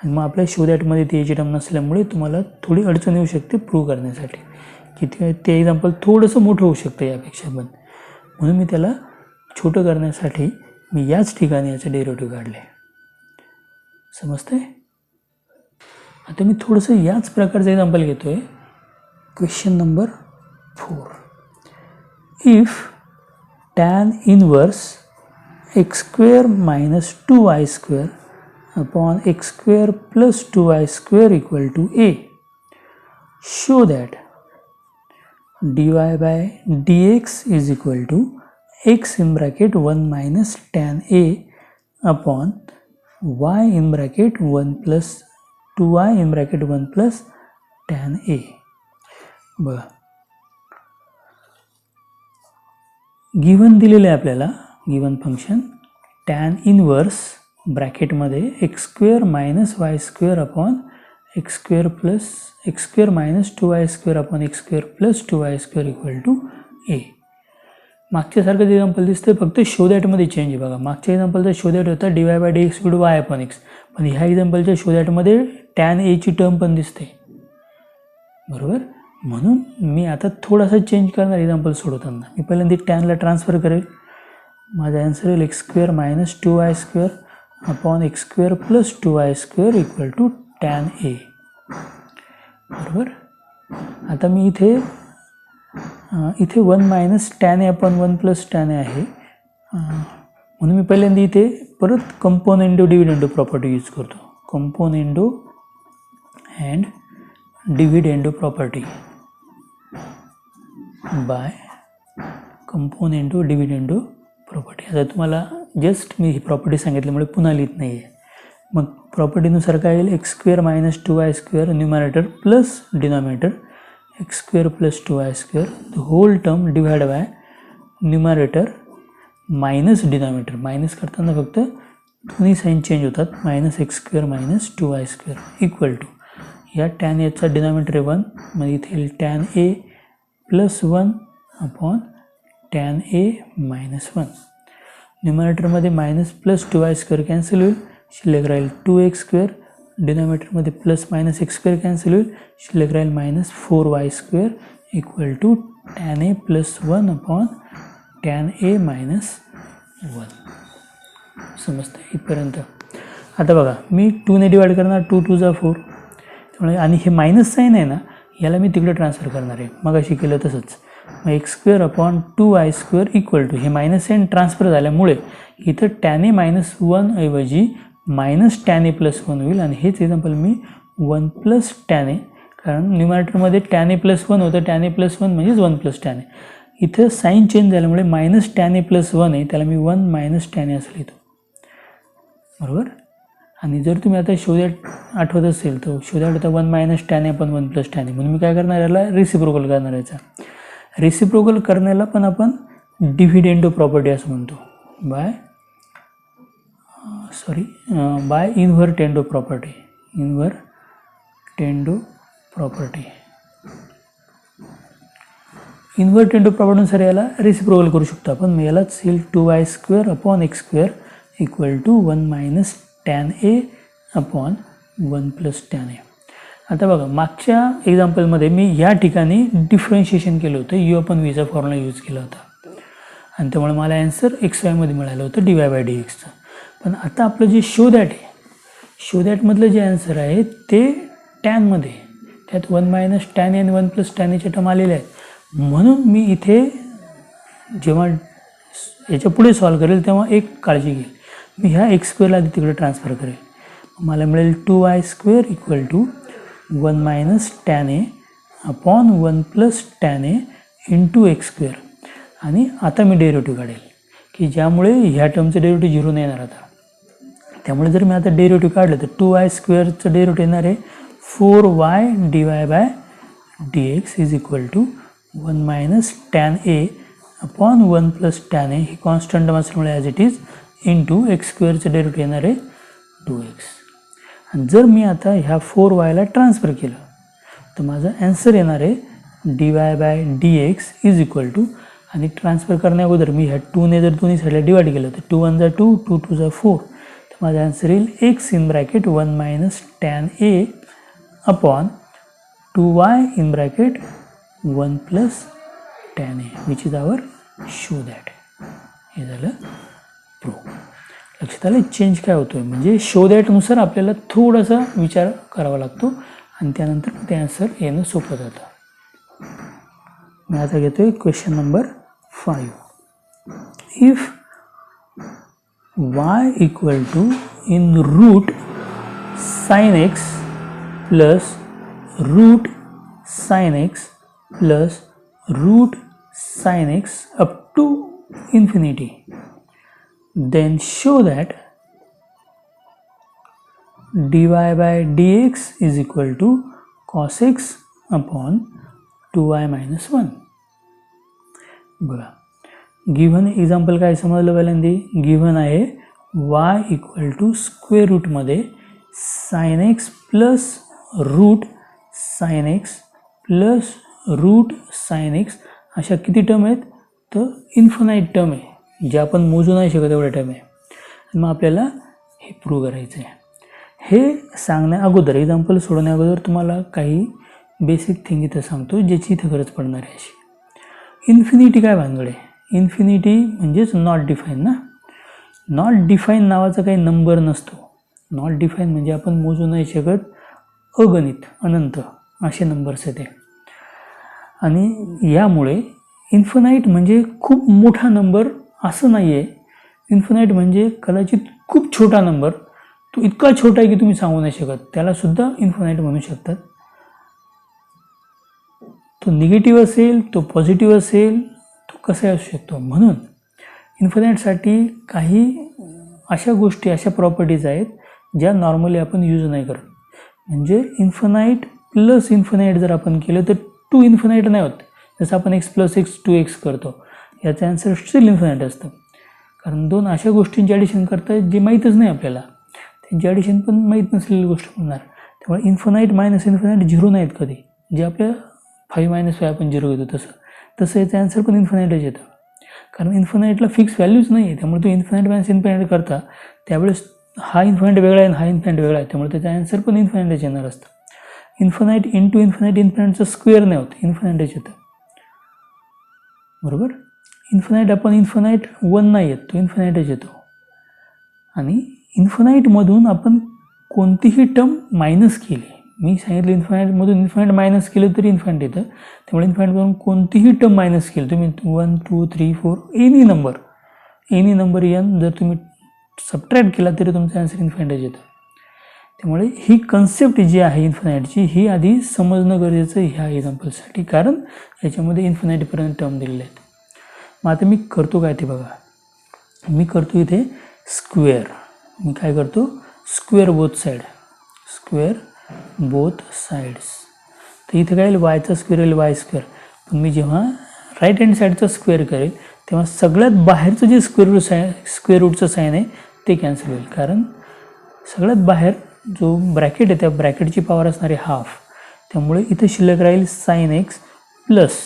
आणि मग आपल्या शो दॅटमध्ये ती एची टर्म नसल्यामुळे तुम्हाला थोडी अडचण येऊ शकते प्रूव्ह करण्यासाठी, की ते एक्झाम्पल थोडंसं मोठं होऊ शकतं यापेक्षा पण. म्हणून मी त्याला छोटं करण्यासाठी मी याच ठिकाणी याचं डेरिव्हेटिव्ह काढले. समजतंय? आता मी थोडंसं याच प्रकारचं एक्झाम्पल घेतो आहे. Question number 4. If tan inverse x square minus 2y square upon x square plus 2y square equal to a, show that dy by dx is equal to x in bracket 1 minus tan a upon y in bracket 1 plus 2y in bracket 1 plus tan a. बघा, given दिलेलं आहे आपल्याला, given function tan inverse ब्रॅकेटमध्ये x square minus y square upon x square minus 2y square upon x square plus 2y square equal to a. मागच्यासारखंच example दिसतं, फक्त show दॅटमध्ये change आहे. बघा, मागच्या एक्झाम्पलचा शो दॅट होता dy by dx equal to y upon x, पण ह्या एक्झाम्पलच्या शो दॅटमध्ये tan a ची टर्म पण दिसते. बरोबर, म्हणून मी आता थोडासा चेंज करणार एक्झाम्पल सोडवताना. मी पहिल्यांदा टॅनला ट्रान्सफर करेल. माझा आन्सर येईल x square minus 2y square upon x square plus 2y square equal to tan a. बरोबर, आता मी इथे 1 minus tan a upon 1 plus tan a आहे, म्हणून मी पहिल्यांदा इथे परत कंपोनेंडो डिव्हिडेंडो प्रॉपर्टी यूज करतो. Componendo and dividendo property by componendo dividendo property. आता तुम्हाला जस्ट मी ही प्रॉपर्टी सांगितल्यामुळे पुन्हा लिहित नाही आहे. मग प्रॉपर्टीनुसार काय येईल, x square minus 2y square numerator plus denominator x square plus 2y square the whole term divide by numerator minus denominator. Minus करताना फक्त दोन्ही साईन चेंज होतात, minus x square minus 2y square equal to या tan एचा denominator 1, मग इथे येईल tan a plus 1 upon tan a minus 1. न्यूमरेटरमध्ये minus plus 2y square cancel होईल, शिल्लक राहील 2x स्क्वेअर. डिनॉमिनेटरमध्ये plus minus x square cancel होईल, शिल्लक राहील minus 4y square equal to tan a plus 1 upon tan a minus 1. समजतं इथपर्यंत? आता बघा, मी 2ने डिवाइड करणार, 2 2 जा 4, त्यामुळे आणि हे मायनस साईन आहे ना, याला मी तिकडे ट्रान्सफर करणार आहे, मग अशी केलं तसंच. मग x square upon 2y square equal to हे मायनस साईन ट्रान्सफर झाल्यामुळे इथं टॅन ए मायनस 1 ऐवजी मायनस टॅन ए प्लस 1 होईल. आणि हेच एक्झाम्पल मी 1 प्लस टॅन ए, कारण न्यूमरेटरमध्ये टॅन ए प्लस 1 होतं, टॅन ए प्लस 1 म्हणजेच 1 प्लस टॅन ए. इथं साईन चेंज झाल्यामुळे मायनस टॅन ए प्लस 1 आहे, त्याला मी 1 मायनस टॅन ए असं लिहितो. बरोबर, आणि जर तुम्ही आता शोधत आठवत असेल तर शोधत होता 1 मायनस टॅन ए आपण 1 प्लस टॅन ए, म्हणून मी काय करणार, याला रेसिप्रोकल करणार. याचा रेसिप्रोकल करण्याला पण आपण डिव्हिडेंडो प्रॉपर्टी असं म्हणतो, बाय इन्व्हर्टेंडो प्रॉपर्टी. इन्व्हर्टेंडो प्रॉपर्टी नुसार याला रेसिप्रोकल करू शकतो आपण. मग यालाच येईल 2y square upon x square equal to 1 minus tan a upon 1 plus tan a. आता बघा, मागच्या एक्झाम्पलमध्ये मी या ठिकाणी डिफरन्शिएशन केलं होतं, यू अपॉन व्हीचा फॉर्म्युला यूज केला होता, आणि त्यामुळे मला ॲन्सर एक्स वायमध्ये मिळालं होतं dy बाय dxचं. पण आता आपलं जे शो दॅट आहे, शो दॅटमधलं जे ॲन्सर आहे ते टॅनमध्ये, त्यात 1 मायनस टॅन ए आणि 1 प्लस टॅन एच्या टर्म आलेल्या आहेत. म्हणून मी इथे जेव्हा याच्या पुढे सॉल्व करेल तेव्हा एक काळजी घेईल, मी ह्या एक्स स्क्वेअरला आधी तिकडे ट्रान्सफर करेल. मला मिळेल 2y square equal to 1 minus tan a upon 1 plus tan a into x square. आणि आता मी डेरिव्हेटिव्ह काढेल की ज्यामुळे ह्या टर्मचं डेरिव्हेटिव्ह 0 नाही येणार आता. त्यामुळे जर मी आता डेरिव्हेटिव्ह काढलं तर 2y स्क्वेअरचं डेरिव्हेटिव्ह येणार आहे 4y dy by dx is equal to 1 minus tan a upon 1 plus tan a, ही कॉन्स्टंट टर्म असल्यामुळे as it is into x स्क्वेअरचं डेरिव्हेटिव्ह येणार आहे 2x. आणि जर मी आता ह्या 4yला ट्रान्सफर केलं तर माझं ॲन्सर येणार आहे dy by dx is equal to, आणि ट्रान्सफर करण्याअगोदर मी ह्या 2ने जर दोन्ही साईडला डिवाइड केलं तर 2 1 जा 2, 2 2 जा 4, तर माझं ॲन्सर येईल x in bracket 1 minus tan a upon 2y in bracket 1 plus tan a, which is our show that. हे झालं प्रूव्ह. लक्षात आलं चेंज काय होतोय, म्हणजे शो दॅटनुसार आपल्याला थोडासा विचार करावा लागतो आणि त्यानंतर ते आन्सर येणं सोपं जातं. मी आता घेतोय question number 5. If y equal to in root sine x plus root sine x plus root sine x up to infinity, then show that dy by dx is equal to cos x upon 2y minus 1. बघा given example काय समजलं पहिल्यांदा. Given आहे y equal to square रूटमध्ये sine x plus root sine x plus root sine x अशा किती term आहेत, तर इन्फानाईट टर्म आहे, जे आपण मोजू नाही शकत एवढ्या टर्म आहे. मग आपल्याला हे प्रूव्ह करायचं आहे. हे सांगण्या अगोदर एक्झाम्पल सोडवण्या अगोदर तुम्हाला काही बेसिक थिंग इथं सांगतो ज्याची इथं गरज पडणार आहे. अशी इन्फिनिटी काय भानगड आहे. इन्फिनिटी म्हणजेच नॉट डिफाईन ना. नॉट डिफाईन नावाचा काही नंबर नसतो. नॉट डिफाईन म्हणजे आपण मोजू नाही शकत, अगणित अनंत असे नंबर्स आहेत. आणि यामुळे इन्फिनाईट म्हणजे खूप मोठा नंबर असं नाही आहे. इन्फिनाईट म्हणजे कदाचित खूप छोटा नंबर, तो इतका छोटा आहे की तुम्ही सांगू नाही शकत, त्यालासुद्धा इन्फिनाईट म्हणू शकतात. तो निगेटिव्ह असेल, तो पॉझिटिव्ह असेल, तो कसाही असू शकतो. म्हणून इन्फिनाईटसाठी काही अशा गोष्टी, अशा प्रॉपर्टीज आहेत ज्या नॉर्मली आपण यूज नाही करत. म्हणजे इन्फिनाईट प्लस इन्फिनाईट जर आपण केलं तर टू इन्फिनाईट नाही होत. जसं आपण एक्स प्लस एक्स 2x करतो, याचं आन्सर स्टील इन्फिनाईट असतं. कारण दोन अशा गोष्टींची ॲडिशन करतात जे माहीतच नाही आपल्याला, त्यांची ॲडिशन पण माहीत नसलेली गोष्ट होणार. त्यामुळे इन्फिनाईट मायनस इन्फिनाईट 0 नाहीत कधी. जे आपल्या 5 - 5 आपण 0 घेतो तसं याचं आन्सर पण इन्फिनाईटच येतं. कारण इन्फिनाईटला फिक्स व्हॅल्यूच नाही आहे. त्यामुळे तो इन्फिनाईट मायनस इन्फिनाईट करता त्यावेळेस हा इन्फिनाईट वेगळा आहे आणि हा इन्फिनाईट वेगळा आहे, त्यामुळे त्याचं आन्सर पण इन्फिनाईटच येणार असतं. इन्फिनाईट इंटू इन्फिनाईट इन्फिनाईटचं स्क्वेअर नाही होत, इन्फिनाईटच येतं. बरोबर. इन्फिनाईट आपण इन्फिनाईट 1 नाही येत, तो इन्फिनाईटच येतो. आणि इन्फिनाईटमधून आपण कोणतीही टर्म मायनस केली, मी सांगितलं इन्फिनाईटमधून इन्फिनाईट मायनस केलं तरी इन्फिनाईट येतं. त्यामुळे इन्फिनाईटमधून कोणतीही टर्म मायनस केली, तुम्ही 1 2 3 4 एनी नंबर n जर तुम्ही सबट्रॅक्ट केला तरी तुमचा आन्सर इन्फिनाईटच येतं. त्यामुळे ही कन्सेप्ट जी आहे इन्फिनाईटची, ही आधी समजणं गरजेचं आहे ह्या एक्झाम्पलसाठी, कारण याच्यामध्ये इन्फिनाईटपर्यंत टर्म दिलेले आहेत. मग आता मी करतो काय ते बघा. मी करतो इथे स्क्वेअर. मी काय करतो, स्क्वेअर बोथ साईड्स. तर इथे काय येईल, वायचा स्क्वेअर येईल वाय स्क्वेअर. पण मी जेव्हा राईट हँड साईडचा स्क्वेअर करेल तेव्हा सगळ्यात बाहेरचं जे स्क्वेअर रूटचं साईन आहे ते कॅन्सल होईल. कारण सगळ्यात बाहेर जो ब्रॅकेट आहे त्या ब्रॅकेटची पॉवर असणारे हाफ, त्यामुळे इथं शिल्लक राहील साइन एक्स प्लस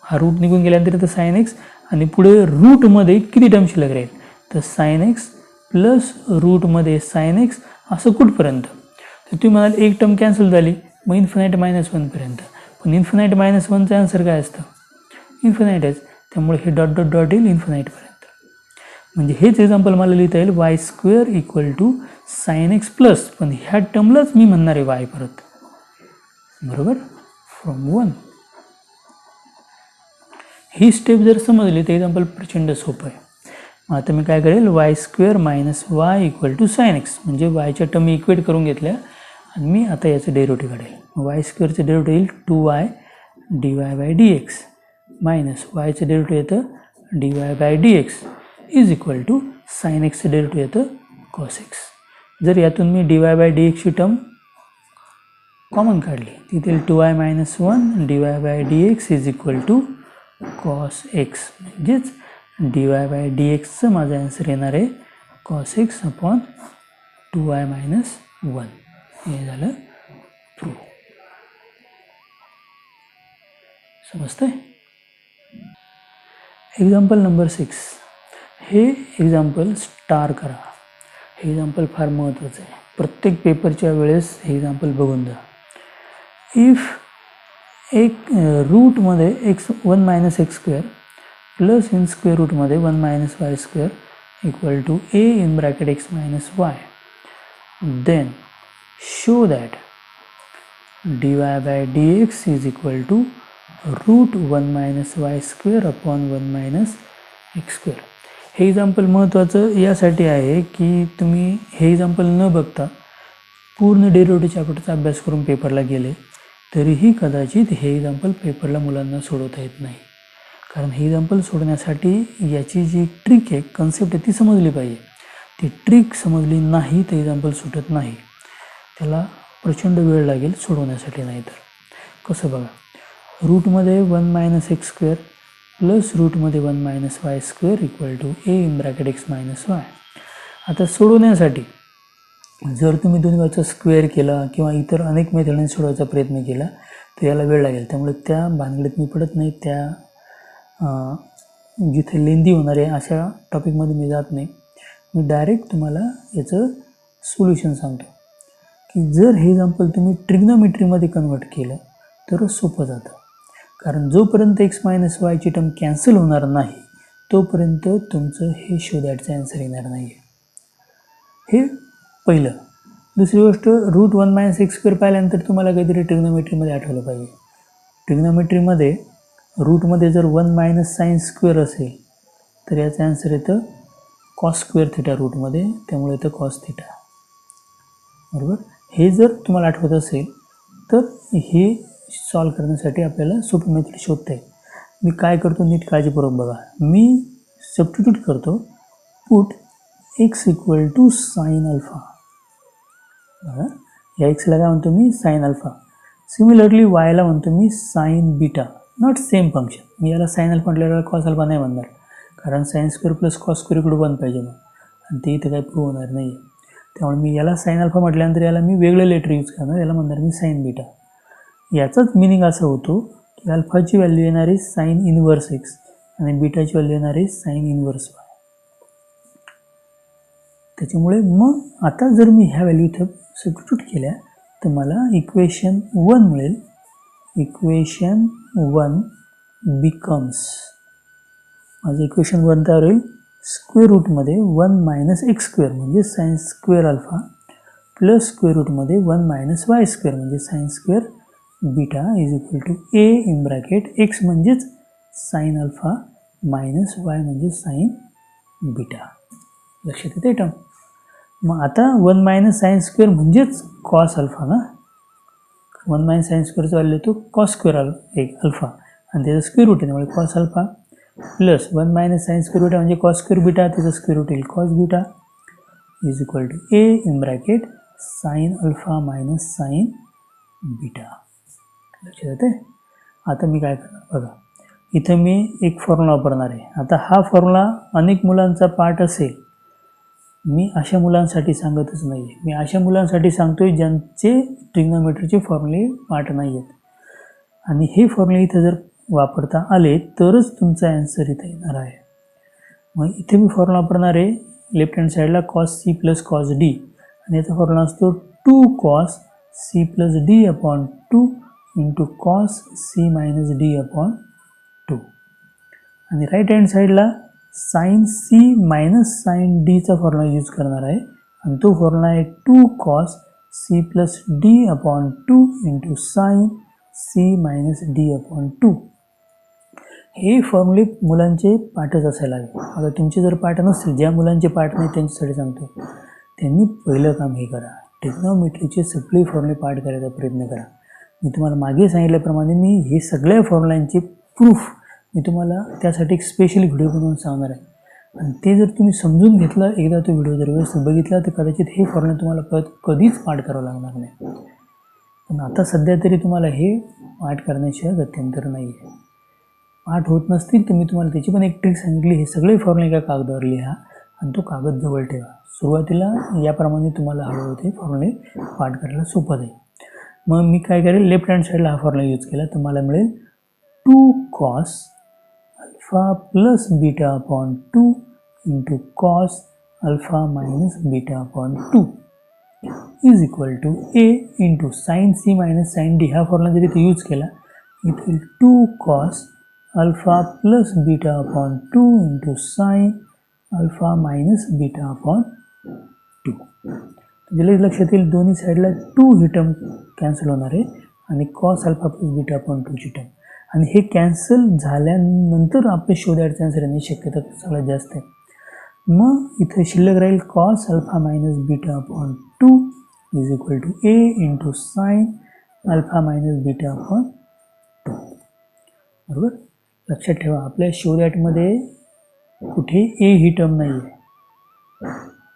हा रूट निघून गेल्यानंतर इथं साइन एक्स आणि पुढे रूटमध्ये किती टर्म शिल्लक राहील, तर साइन एक्स प्लस रूटमध्ये साइन एक्स असं कुठपर्यंत. तर तुम्ही म्हणाल एक टर्म कॅन्सल झाली, मग इन्फिनाईट -1 पर्यंत. पण इन्फिनाईट -1चं आन्सर काय असतं, इन्फिनाईटच. त्यामुळे हे डॉट डॉट डॉट येईल इन्फिनाईटपर्यंत. म्हणजे हेच एक्झाम्पल मला लिहिता येईल y square equal to sine x plus, पण ह्या टर्मलाच मी म्हणणार आहे वाय परत. बरोबर, फ्रॉम 1. ही स्टेप जर समजली तर एक्झाम्पल प्रचंड सोपं आहे. मग आता मी काय करेल, y square minus y equal to sine x, म्हणजे वायच्या टर्म मी इक्वेट करून घेतल्या आणि मी आता याचं डेरिव्हेटिव्ह काढेल. वाय स्क्वेअरचं डेरिव्हेटिव्ह येईल 2y dy by dx minus वायचं डेरिव्हेटिव्ह येतं dy by dx is equal to sine एक्सचं डेरिव्हेटिव्ह येतं कॉस एक्स. जर यातून मी dy बाय dxची टर्म कॉमन काढली तिथे 2y minus 1 dy by dx is equal to cos x, म्हणजेच dy बाय dxचं माझा आन्सर येणार आहे cos x upon 2y minus 1. हे झालं प्रूव्ह. समजतंय. Example number 6. हे एक्झाम्पल स्टार करा. हे एक्झाम्पल फार महत्त्वाचं आहे. प्रत्येक पेपरच्या वेळेस हे एक्झाम्पल बघून जा. इफ एक रूटमध्ये x1 - x² plus in square रूटमध्ये 1 minus y square equal to a in bracket x minus y. Then show that dy by dx is equal to root 1 minus y square upon 1 minus x square. हे example महत्त्वाचं यासाठी आहे की तुम्ही हे example न बघता पूर्ण डेरिव्हेटिव्ह चॅप्टरचा अभ्यास करून पेपरला गेले तरीही कदाचित हे एक्झाम्पल पेपरला मुलांना सोडवता येत नाही. कारण हे एक्झाम्पल सोडवण्यासाठी याची जी ट्रिक आहे, कन्सेप्ट आहे, ती समजली पाहिजे. ती ट्रिक समजली नाही तर एक्झाम्पल सुटत नाही. त्याला प्रचंड वेळ लागेल सोडवण्यासाठी. नाही तर कसं बघा, रूटमध्ये 1 मायनस एक्स स्क्वेअर प्लस रूटमध्ये 1 minus y square equal to a in bracket x minus y. आता सोडवण्यासाठी जर तुम्ही दोन्ही बाजूचा स्क्वेअर केला किंवा इतर अनेक मेथडने सोडवायचा प्रयत्न केला तर याला वेळ लागेल. त्यामुळे त्या भानगडीत मी पडत नाही. त्या जिथे लेंदी होणार आहे अशा टॉपिकमध्ये मी जात नाही. मी डायरेक्ट तुम्हाला याचं सोल्युशन सांगतो की जर हे एक्झाम्पल तुम्ही ट्रिग्नोमेट्रीमध्ये कन्वर्ट केलं तरच सोपं जातं. कारण जोपर्यंत एक्स मायनस वायची टर्म कॅन्सल होणार नाही तोपर्यंत तुमचं हे शो दॅटचं ॲन्सर येणार नाही आहे. हे पहिलं. दुसरी गोष्ट, रूट 1 मायनस एक्स स्क्वेअर पाहिल्यानंतर तुम्हाला काहीतरी ट्रिग्नोमेट्रीमध्ये आठवलं पाहिजे. ट्रिग्नोमेट्रीमध्ये रूटमध्ये जर 1 मायनस साइन स्क्वेअर असेल तर याचं ॲन्सर येतं कॉस स्क्वेअर थिटा रूटमध्ये, त्यामुळे येतं कॉस थिटा. बरोबर. हे जर तुम्हाला आठवत असेल तर हे सॉल्व करण्यासाठी आपल्याला सोपी मेथड शोधता येईल. मी काय करतो नीट काळजीपूर्वक बघा. मी सबस्टिट्यूट करतो put x equal to sine alpha. बघा, या एक्सला काय म्हणतो मी साइन अल्फा. सिमिलरली वायला म्हणतो मी sine beta. Not same function. मी याला साइन अल्फा म्हटल्यावर कॉस अल्फा नाही म्हणणार, कारण sine square plus cos square इकडे 1 पाहिजे मग, आणि ते इथं काही प्रूव्ह होणार नाही. त्यामुळे मी याला साइन अल्फा म्हटल्यानंतर याला मी वेगळं लेटर यूज करणार. याला म्हणणार मी साइन बीटा. याचाच मिनिंग असं होतो की अल्फाची व्हॅल्यू येणार आहे साइन इनवर्स एक्स आणि बीटाची व्हॅल्यू येणार आहे साइन इनवर्स वाय. त्याच्यामुळे मग आता जर मी ह्या व्हॅल्यू इथं सबस्टिट्यूट केल्या तर मला इक्वेशन 1 मिळेल. इक्वेशन 1 बिकम्स, माझं इक्वेशन 1 तयार होईल स्क्वेअर रूटमध्ये 1 मायनस एक्स स्क्वेअर म्हणजे sine square alpha plus square रूटमध्ये 1 मायनस वाय स्क्वेअर म्हणजे sine square beta is equal to a in bracket x म्हणजेच साइन अल्फा मायनस वाय म्हणजे साइन बीटा. लक्षात येते टर्म. मग आता 1 मायनस साइन स्क्वेअर म्हणजेच कॉस अल्फा ना. 1 मायनस साइन स्क्वेअरचा व्हॅल्यू येतो कॉस स्क्वेअर अल्फा आणि त्याचं स्क्वेअर रूट आहे, त्यामुळे cos alpha plus 1 minus sine square beta म्हणजे कॉस स्क्वेअर बीटा, त्याचं स्क्वेअर रूट येईल cos beta is equal to a in bracket sine alpha minus sine beta. लक्षात येते. आता मी काय करणार बघा, इथं मी एक फॉर्म्युला वापरणार आहे. आता हा फॉर्म्युला अनेक मुलांचा पार्ट असेल. मी अशा मुलांसाठी सांगतच नाही आहे. मी अशा मुलांसाठी सांगतो आहे ज्यांचे ट्रिग्नोमेट्रीचे फॉर्म्युले पार्ट नाही आहेत. आणि हे फॉर्म्युले इथं जर वापरता आले तरच तुमचा ॲन्सर इथं येणार आहे. मग इथे मी फॉर्म्युला वापरणार आहे लेफ्ट हँड साईडला cos c plus cos d, आणि याचा फॉर्म्युला असतो 2 cos c plus d upon 2 into cos c minus d upon 2. आणि राईट हँड साईडला साइन सी मायनस साइन डीचा फॉर्म्युला यूज करणार आहे, आणि तो फॉर्म्युला आहे 2 cos c plus d upon 2 into sine c minus d upon 2. हे फॉर्म्युले मुलांचे पाठच असायला हवे. आता तुमचे जर पाठ नसतील, ज्या मुलांचे पाठ नाही त्यांच्यासाठी सांगतो, त्यांनी पहिलं काम हे करा, ट्रिग्नोमेट्रीचे सगळे फॉर्म्युले पाठ करायचा प्रयत्न करा. मी तुम्हाला मागे सांगितल्याप्रमाणे मी हे सगळ्या फॉर्म्युलांचे प्रूफ मी तुम्हाला त्यासाठी एक स्पेशल व्हिडिओ बनवून सांगणार आहे. आणि ते जर तुम्ही समजून घेतलं, एकदा तो व्हिडिओ जर व्यवस्थित बघितला तर कदाचित हे फॉर्म्युले तुम्हाला कधीच पाठ करावं लागणार नाही. पण आता सध्या तरी तुम्हाला हे पाठ करण्याशिवाय गत्यंतर नाही आहे. पाठ होत नसतील तर मी तुम्हाला त्याची पण एक ट्रिक सांगितली. हे सगळे फॉर्म्युले एका कागदावर लिहा आणि तो कागद जवळ ठेवा. सुरुवातीला याप्रमाणे तुम्हाला हवे होते फॉर्म्युले पाठ करायला सोपं जाईल. मग मी काय करेल, लेफ्ट हँड साईडला हा फॉर्म्युला यूज केला तर मला मिळेल 2 cos alpha plus beta upon 2 into cos alpha minus beta upon 2 is equal to a into sine c minus sine d. हा फॉर्म्युला जरी इथे यूज केला इथे 2 cos alpha plus beta upon 2 into sine alpha minus beta upon 2. लगेच लक्षात येईल दोन्ही साईडला 2 ही टर्म कॅन्सल होणार आहे आणि cos alpha plus beta upon 2 ची टर्म. आणि हे कॅन्सल झाल्यानंतर आपले शोधायचं आन्सर येण्याची शक्यता सगळ्यात जास्त आहे. मग इथे शिल्लक राहील cos alpha minus beta upon 2 is equal to a into sine alpha minus beta upon 2. बरोबर. लक्षात ठेवा आपल्या शोधॅटमध्ये कुठे ए ही टर्म नाही आहे.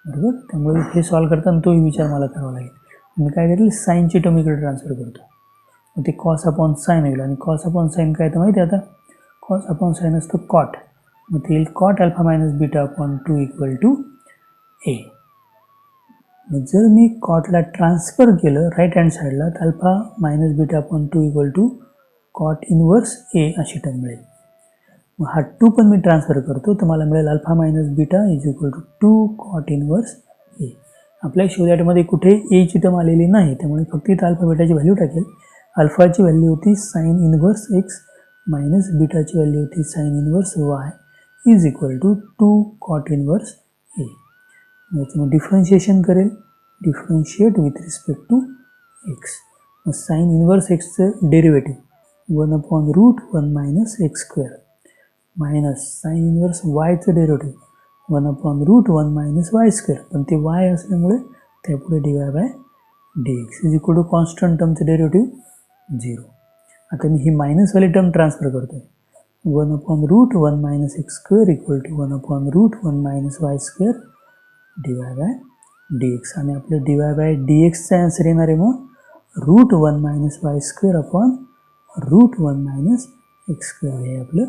बरोबर. त्यामुळे हे सॉल्व करताना तोही विचार मला करावा लागेल. मी काय करेल साईनची टर्म इकडे ट्रान्सफर करतो. मग ते कॉस अपॉन साईन होईल आणि कॉस अपॉन साईन काय तर माहिती आहे आता कॉस अपॉन साईन असतं कॉट. मग ते येईल cot alpha minus beta upon 2 equal to a. मग जर मी कॉटला ट्रान्सफर केलं राईट हँड साईडला तर alpha minus beta upon 2 equal to cot inverse a अशी टर्म मिळेल. मग हा 2 पण मी ट्रान्सफर करतो तर मला मिळेल alpha minus beta is equal to 2 cot inverse a. आपल्या शोधॅटमध्ये कुठे एची टर्म आलेली नाही त्यामुळे फक्त इथं अल्फा बीटाची व्हॅल्यू टाकेल. अल्फाची व्हॅल्यू होती साइन इनवर्स एक्स मायनस बीटाची व्हॅल्यू होती sine inverse y is equal to 2 cot inverse a. याचं मग डिफरन्शिएशन करेल differentiate with respect to x. मग साइन इनवर्स एक्सचं derivative 1 upon root 1 minus x square minus sine inverse वायचं derivative 1 upon root 1 minus y square. पण ते y असल्यामुळे त्यापुढे d y by d x is equal to constant टर्मचं derivative 0. आता मी ही मायनसवाली टर्म ट्रान्सफर करतो आहे. 1 upon root 1 minus x square equal to 1 upon root 1 minus y square d y by d x. आणि आपलं डी वाय बाय डी एक्सचा answer येणार आहे मग root 1 minus y square upon root 1 minus x square. हे आपलं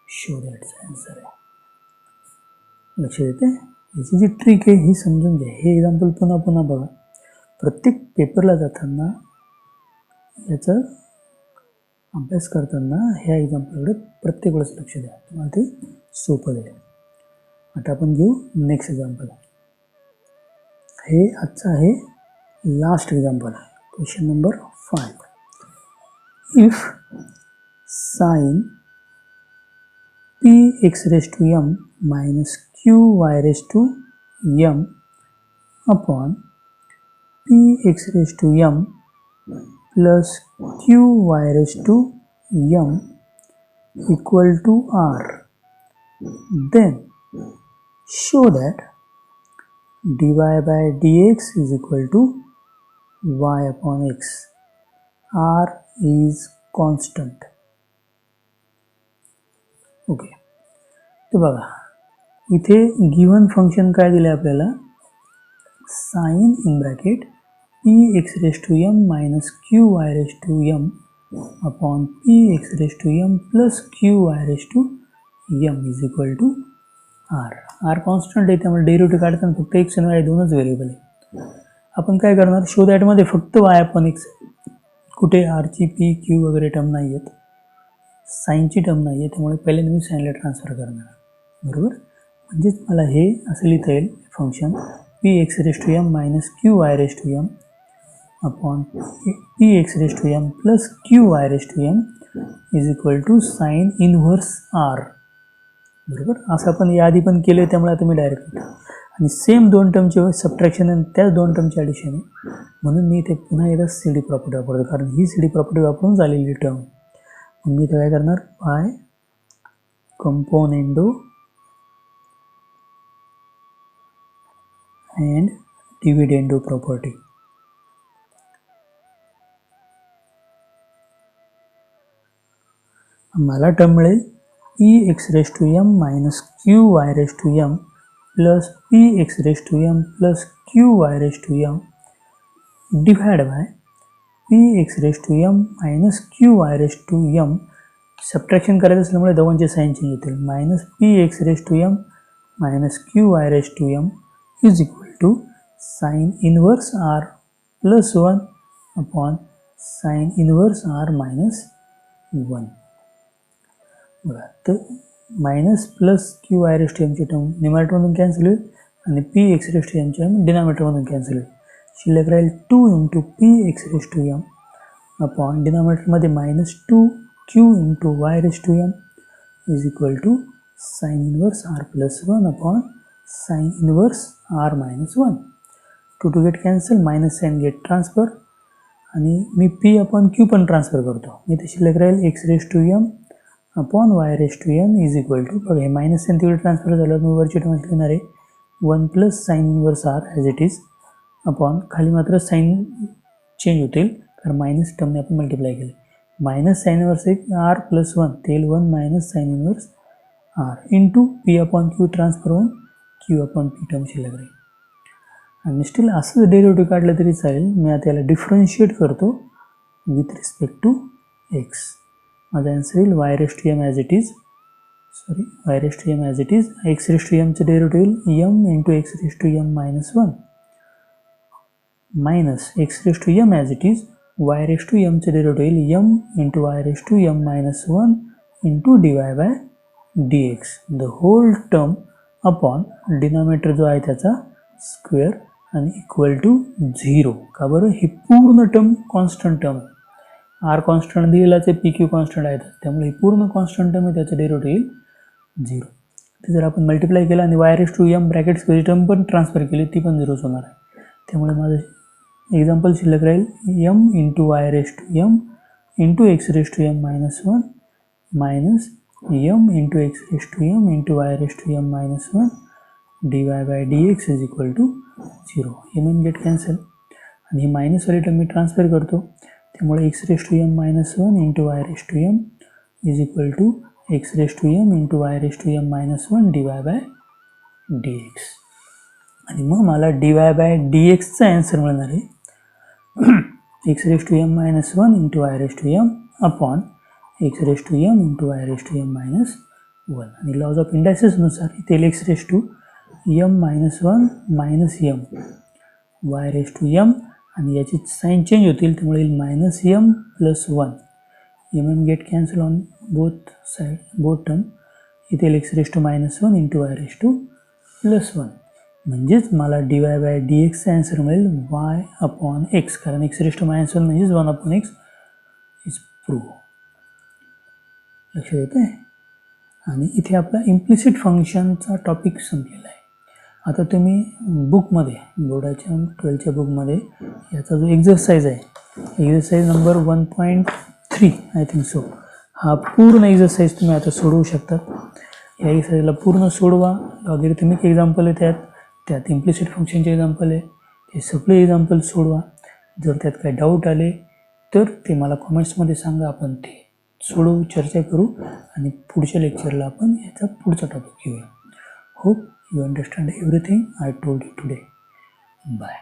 शोधॅटचा answer आहे. लक्षात येते. याची जी ट्रिक आहे ही समजून घ्या. हे एक्झाम्पल पुन्हा पुन्हा बघा. प्रत्येक पेपरला जाताना याचा अभ्यास करताना ह्या एक्झाम्पलकडे प्रत्येक वेळेस लक्ष द्या. तुम्हाला ते सोपं जाईल. आता आपण घेऊ नेक्स्ट एक्झाम्पल. हे आजचं आहे last example. Question number 5. If sine p x raise to m minus q y raise to m upon p x raise to m plus q y raised to m equal to r, then show that dy by dx is equal to y upon x. r is constant. Okay. तर बघा इथे given function काय दिले आपल्याला sine in bracket p x raised to m minus q y raised to m upon p x raised to m plus q y raised to m is equal to r. r constant आहे त्यामुळे derivative काढताना फक्त x आणि y दोनच variable आहे. आपण काय करणार शोधॅटमध्ये फक्त y अपॉन x. कुठे rची p q वगैरे टर्म नाही आहेत. साईनची टर्म नाही आहे त्यामुळे पहिले मी साईनला ट्रान्सफर करणार. बरोबर. म्हणजेच मला हे असं लिहिता येईल function p x raised to m minus q y raised to m upon p x raised to m plus q y raised to m is equal to sin inverse r. बरोबर. असं आपण याआधी पण केलं त्यामुळे आता मी डायरेक्ट लिहितो. आणि सेम दोन टर्मचे सबट्रॅक्शन आणि त्याच दोन टर्मचे ॲडिशन आहे म्हणून मी इथे पुन्हा एकदा सी डी प्रॉपर्टी वापरतो कारण ही सी डी प्रॉपर्टी वापरून झालेली टर्म. मग मी इथे काय करणार by componendo and dividendo property. मला टर्म मिळेल p x raise to m minus q y raise to m plus p x raise to m plus q y raise to m divide by p x raise to m minus q y raise to m. Subtraction करायचं असल्यामुळे दोघांचे sign change होतील. Minus p x raise to m minus q y raise to m is equal to sine inverse r plus 1 upon sine inverse r minus 1. बघा तर minus plus q y raise to एमची term न्यूमरेटरमधून cancel होईल आणि p x raise to एमची term डिनॉमिनेटरमधून cancel होईल. शिल्लक राहील 2 into p x raise to m upon डिनॉमिनेटरमध्ये minus 2 q into y raise to m is equal to sine inverse r plus 1 upon sine inverse r minus 1. To get cancel, minus sign get transfer आणि मी p upon q पण transfer करतो. मी ते शिल्लक राहील x raise to m upon y raise to n is equal to, बघा हे मायनस साईन तिकडे ट्रान्सफर झालं, मी वरची टर्म लिहिणार आहे 1 plus sine inverse r as it is upon, खाली मात्र साईन चेंज होतील कारण मायनस टर्मने आपण मल्टिप्लाय केले. मायनस साईन इनवर्स एक आर प्लस 1 तेल 1 minus sine inverse r into p upon q transfer होऊन क्यू अपॉन पी टर्म शिल्लक राहील. आणि स्टील असंच डेरिव्हेटिव्ह काढलं तरी चालेल. मी आता याला डिफरन्शिएट करतो विथ रिस्पेक्ट टू एक्स. माझा आन्सर येईल y raise to m as it is, y raise to m as it is, x raise to एमचं डेरिव्हेटिव्ह येईल m into x raise to m minus 1 minus x raise to m as it is, y raise to एमचं derivative येईल m into y raise to m minus 1 into d y by d x the whole term upon denominator जो आहे त्याचा square आणि equal to 0. का बरं, ही पूर्ण term constant term आहे. आर कॉन्स्टंट दिलेलाच आहे, पी क्यू कॉन्स्टंट आहेत, त्यामुळे ही पूर्ण कॉन्स्टंट टर्म आहे, त्याचं डेरिव्हेटिव्ह येईल 0. ते जर आपण मल्टिप्लाय केलं आणि y raise to m brackets term पण ट्रान्सफर केली ती पण 0च होणार आहे. त्यामुळे माझं एक्झाम्पल शिल्लक राहील m into y raise to m into x raise to m minus 1 minus m into x raise to m into y raise to m minus 1 d y by d x is equal to 0. M n get cancel आणि ही मायनसवाली term मी transfer करतो, त्यामुळे x raise to m minus 1 into y raise to m is equal to x raise to m into y raise to m minus 1 d y by d x. आणि मग मला d y by d एक्सचा answer मिळणार आहे x raise to m minus 1 into y raise to m upon x raise to m into y raise to m minus 1. आणि laws of इंडायसेसनुसार इथे x raise to m minus 1 minus m y raise to m आणि याची sign change होतील, त्यामुळे येईल minus m plus 1. M m get cancel on both side, both term. इथे x raise to minus 1 into y raise to plus 1. म्हणजेच मला d y by d एक्सचा answer मिळेल वाय अपॉन एक्स, कारण x raise to minus 1 म्हणजेच 1 upon x is prove. लक्षात येतं आहे. आणि इथे आपला इम्प्लिसिट फंक्शनचा टॉपिक संपलेला आहे. आता तुम्ही बुकमध्ये, बोर्डाच्या 12च्या बुकमध्ये याचा जो एक्झरसाइज आहे, exercise number 1.3 I think so, हा पूर्ण एक्झरसाइज तुम्ही आता सोडवू शकता. या एक्झरसाइजला पूर्ण सोडवा. लॉगॅरिथमिक एक्झाम्पल आहे त्यात इम्प्लिसिट फंक्शनचे एक्झाम्पल आहे, ते सगळे एक्झाम्पल सोडवा. जर त्यात काही डाऊट आले तर ते मला कॉमेंट्समध्ये सांगा, आपण ते सोडवू, चर्चा करू आणि पुढच्या लेक्चरला आपण याचा पुढचा टॉपिक घेऊया. Hope you understand everything I told you today. Bye.